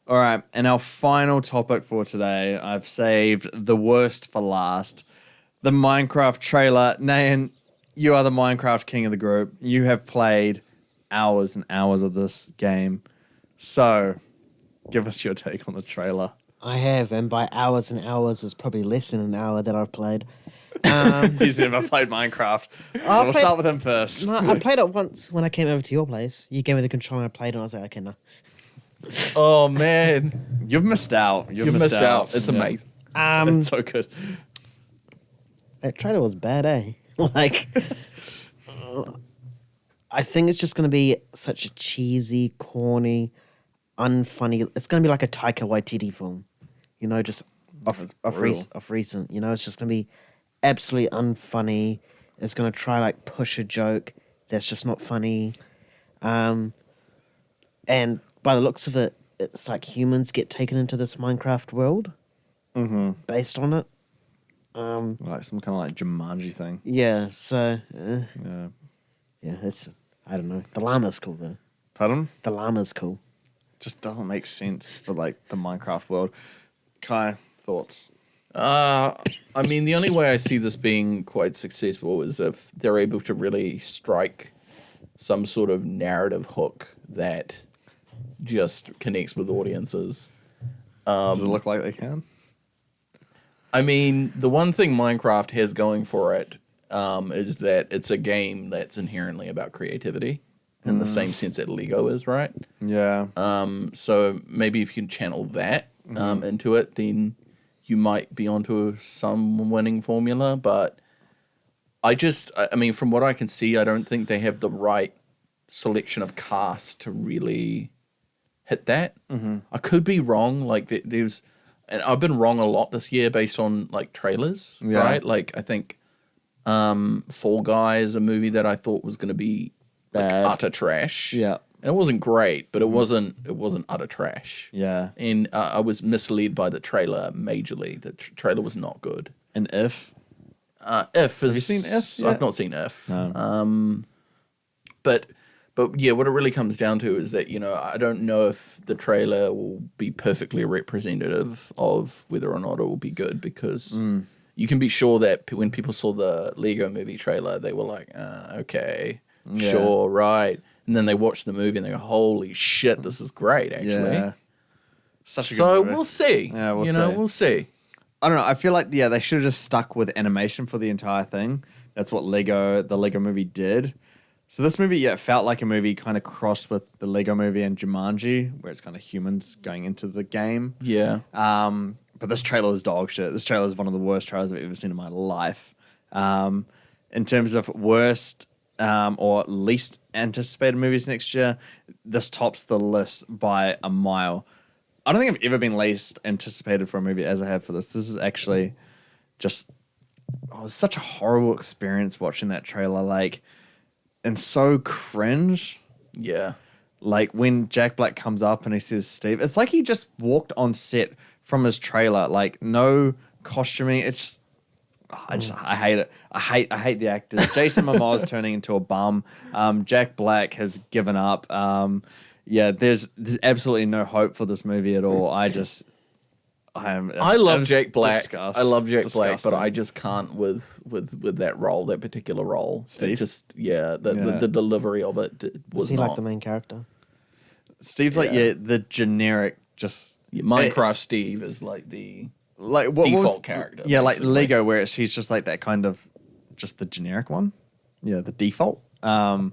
Speaker 1: All right, and our final topic for today, I've saved the worst for last. The Minecraft trailer. Nayan, you are the Minecraft king of the group. You have played hours and hours of this game. So, give us your take on the trailer.
Speaker 2: I have, and by hours and hours is probably less than an hour that I've played.
Speaker 1: He's never played Minecraft. So we'll start with him first.
Speaker 2: No, I played it once when I came over to your place. You gave me the controller, I played it, and I was like, okay, no.
Speaker 3: Oh, man.
Speaker 1: You've missed out.
Speaker 3: You've missed out. It's amazing.
Speaker 1: It's so good.
Speaker 2: That trailer was bad, eh? Like, I think it's just going to be such a cheesy, corny, unfunny. It's going to be like a Taika Waititi film, you know, just off recent. You know, it's just going to be absolutely unfunny. It's going to try like push a joke that's just not funny, and by the looks of it, it's like humans get taken into this Minecraft world, based on it.
Speaker 1: Like some kind of like Jumanji thing.
Speaker 2: Yeah. So.
Speaker 1: Yeah.
Speaker 2: Yeah, it's, I don't know. The llama's cool, though.
Speaker 1: Pardon?
Speaker 2: The llama's cool.
Speaker 1: Just doesn't make sense for like the Minecraft world. Kai, thoughts?
Speaker 3: I mean, the only way I see this being quite successful is if they're able to really strike some sort of narrative hook that just connects with audiences.
Speaker 1: Does it look like they can?
Speaker 3: I mean, the one thing Minecraft has going for it is that it's a game that's inherently about creativity in the same sense that Lego is, right?
Speaker 1: Yeah.
Speaker 3: So maybe if you can channel that into it, then you might be onto some winning formula. But I mean, from what I can see, I don't think they have the right selection of cast to really hit that. I could be wrong. Like and I've been wrong a lot this year based on like trailers, right? Like I think Fall Guy is a movie that I thought was going to be
Speaker 1: bad,
Speaker 3: like, utter trash.
Speaker 1: Yeah,
Speaker 3: and it wasn't great, but it wasn't utter trash.
Speaker 1: Yeah,
Speaker 3: and I was misled by the trailer majorly. The trailer was not good.
Speaker 1: And If
Speaker 3: is,
Speaker 1: have you seen If yet?
Speaker 3: I've not seen If.
Speaker 1: No.
Speaker 3: But yeah, what it really comes down to is that, you know, I don't know if the trailer will be perfectly representative of whether or not it will be good, because you can be sure that when people saw the Lego movie trailer, they were like, okay, sure, right. And then they watch the movie and they go, holy shit, this is great, actually. Yeah.
Speaker 1: Such a good movie.
Speaker 3: We'll see.
Speaker 1: Yeah,
Speaker 3: we'll see.
Speaker 1: I don't know. I feel like, they should have just stuck with animation for the entire thing. That's what the Lego movie did. So this movie, it felt like a movie kind of crossed with the Lego movie and Jumanji, where it's kind of humans going into the game.
Speaker 3: Yeah.
Speaker 1: But this trailer is dog shit. This trailer is one of the worst trailers I've ever seen in my life. In terms of worst or least anticipated movies next year, this tops the list by a mile. I don't think I've ever been least anticipated for a movie as I have for this. This is actually just... it was such a horrible experience watching that trailer, like, and so cringe.
Speaker 3: Yeah.
Speaker 1: Like, when Jack Black comes up and he says Steve, it's like he just walked on set from his trailer. Like, no costuming. It's just, I hate it. I hate the actors. Jason Momoa's turning into a bum. Jack Black has given up. There's absolutely no hope for this movie at all. I
Speaker 3: love Jack Black.
Speaker 1: Disgust.
Speaker 3: I love Jack
Speaker 1: Disgusting.
Speaker 3: Black, but I just can't with that role, that particular role.
Speaker 1: Steve?
Speaker 3: It just the delivery of it was
Speaker 2: Was he
Speaker 3: not.
Speaker 2: like the main character?
Speaker 1: Steve's like the generic just
Speaker 3: Minecraft Steve is like the
Speaker 1: what
Speaker 3: default character.
Speaker 1: Yeah, like
Speaker 3: basically.
Speaker 1: Lego, where he's just like that kind of just the generic one. Yeah, the default. So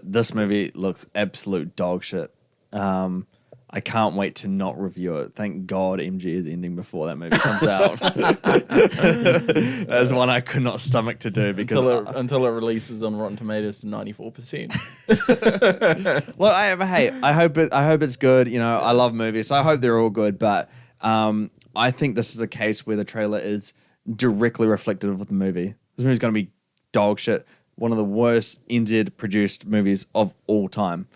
Speaker 1: this movie looks absolute dog shit. I can't wait to not review it. Thank God MG is ending before that movie comes out. That's one I could not stomach to do because
Speaker 3: until it releases on Rotten Tomatoes to 94%.
Speaker 1: well, I hope it's good. You know, I love movies, so I hope they're all good. But I think this is a case where the trailer is directly reflective of the movie. This movie's going to be dog shit. One of the worst NZ produced movies of all time.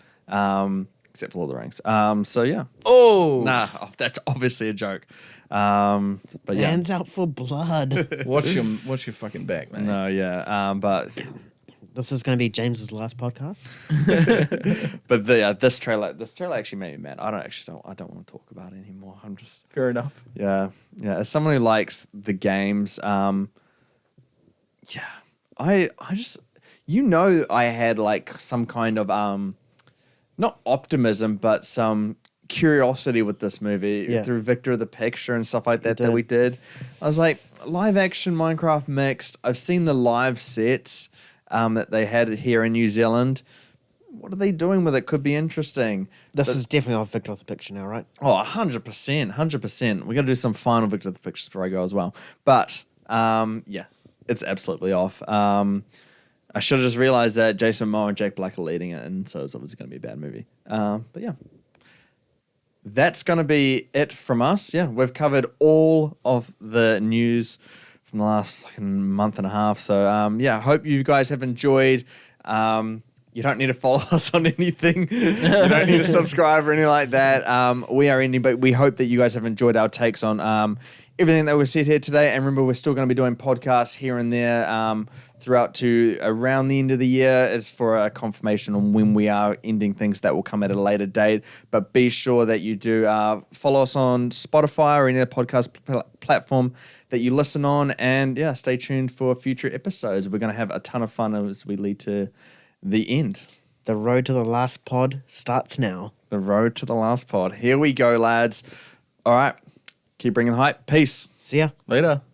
Speaker 1: Except for Lord of the Rings. So yeah.
Speaker 3: Oh,
Speaker 1: that's obviously a joke. But yeah.
Speaker 2: Hands out for blood.
Speaker 3: watch your fucking back, man.
Speaker 1: No, yeah. But
Speaker 2: This is going to be James's last podcast.
Speaker 1: but this trailer actually made me mad. I don't want to talk about it anymore. I'm just
Speaker 3: Fair enough.
Speaker 1: yeah. As someone who likes the games, I just I had like some kind of not optimism, but some curiosity with this movie through Victor of the Picture and stuff like that we did. I was like, live action Minecraft mixed. I've seen the live sets that they had here in New Zealand. What are they doing with it? Could be interesting.
Speaker 2: This is definitely off Victor of the Picture now, right?
Speaker 1: Oh, 100%. We got to do some final Victor of the Pictures before I go as well. But it's absolutely off. I should have just realized that Jason Momoa and Jack Black are leading it, and so it's obviously going to be a bad movie. But yeah, that's going to be it from us. Yeah, we've covered all of the news from the last fucking month and a half. So hope you guys have enjoyed. You don't need to follow us on anything. You don't need to subscribe or anything like that. We are ending, but we hope that you guys have enjoyed our takes on everything that we've said here today. And remember, we're still going to be doing podcasts here and there throughout to around the end of the year. It's for a confirmation on when we are ending things that will come at a later date. But be sure that you do follow us on Spotify or any other podcast platform that you listen on. And stay tuned for future episodes. We're going to have a ton of fun as we lead to the end.
Speaker 2: The road to the last pod starts now.
Speaker 1: The road to the last pod. Here we go, lads. All right. Keep bringing the hype. Peace.
Speaker 2: See ya.
Speaker 3: Later.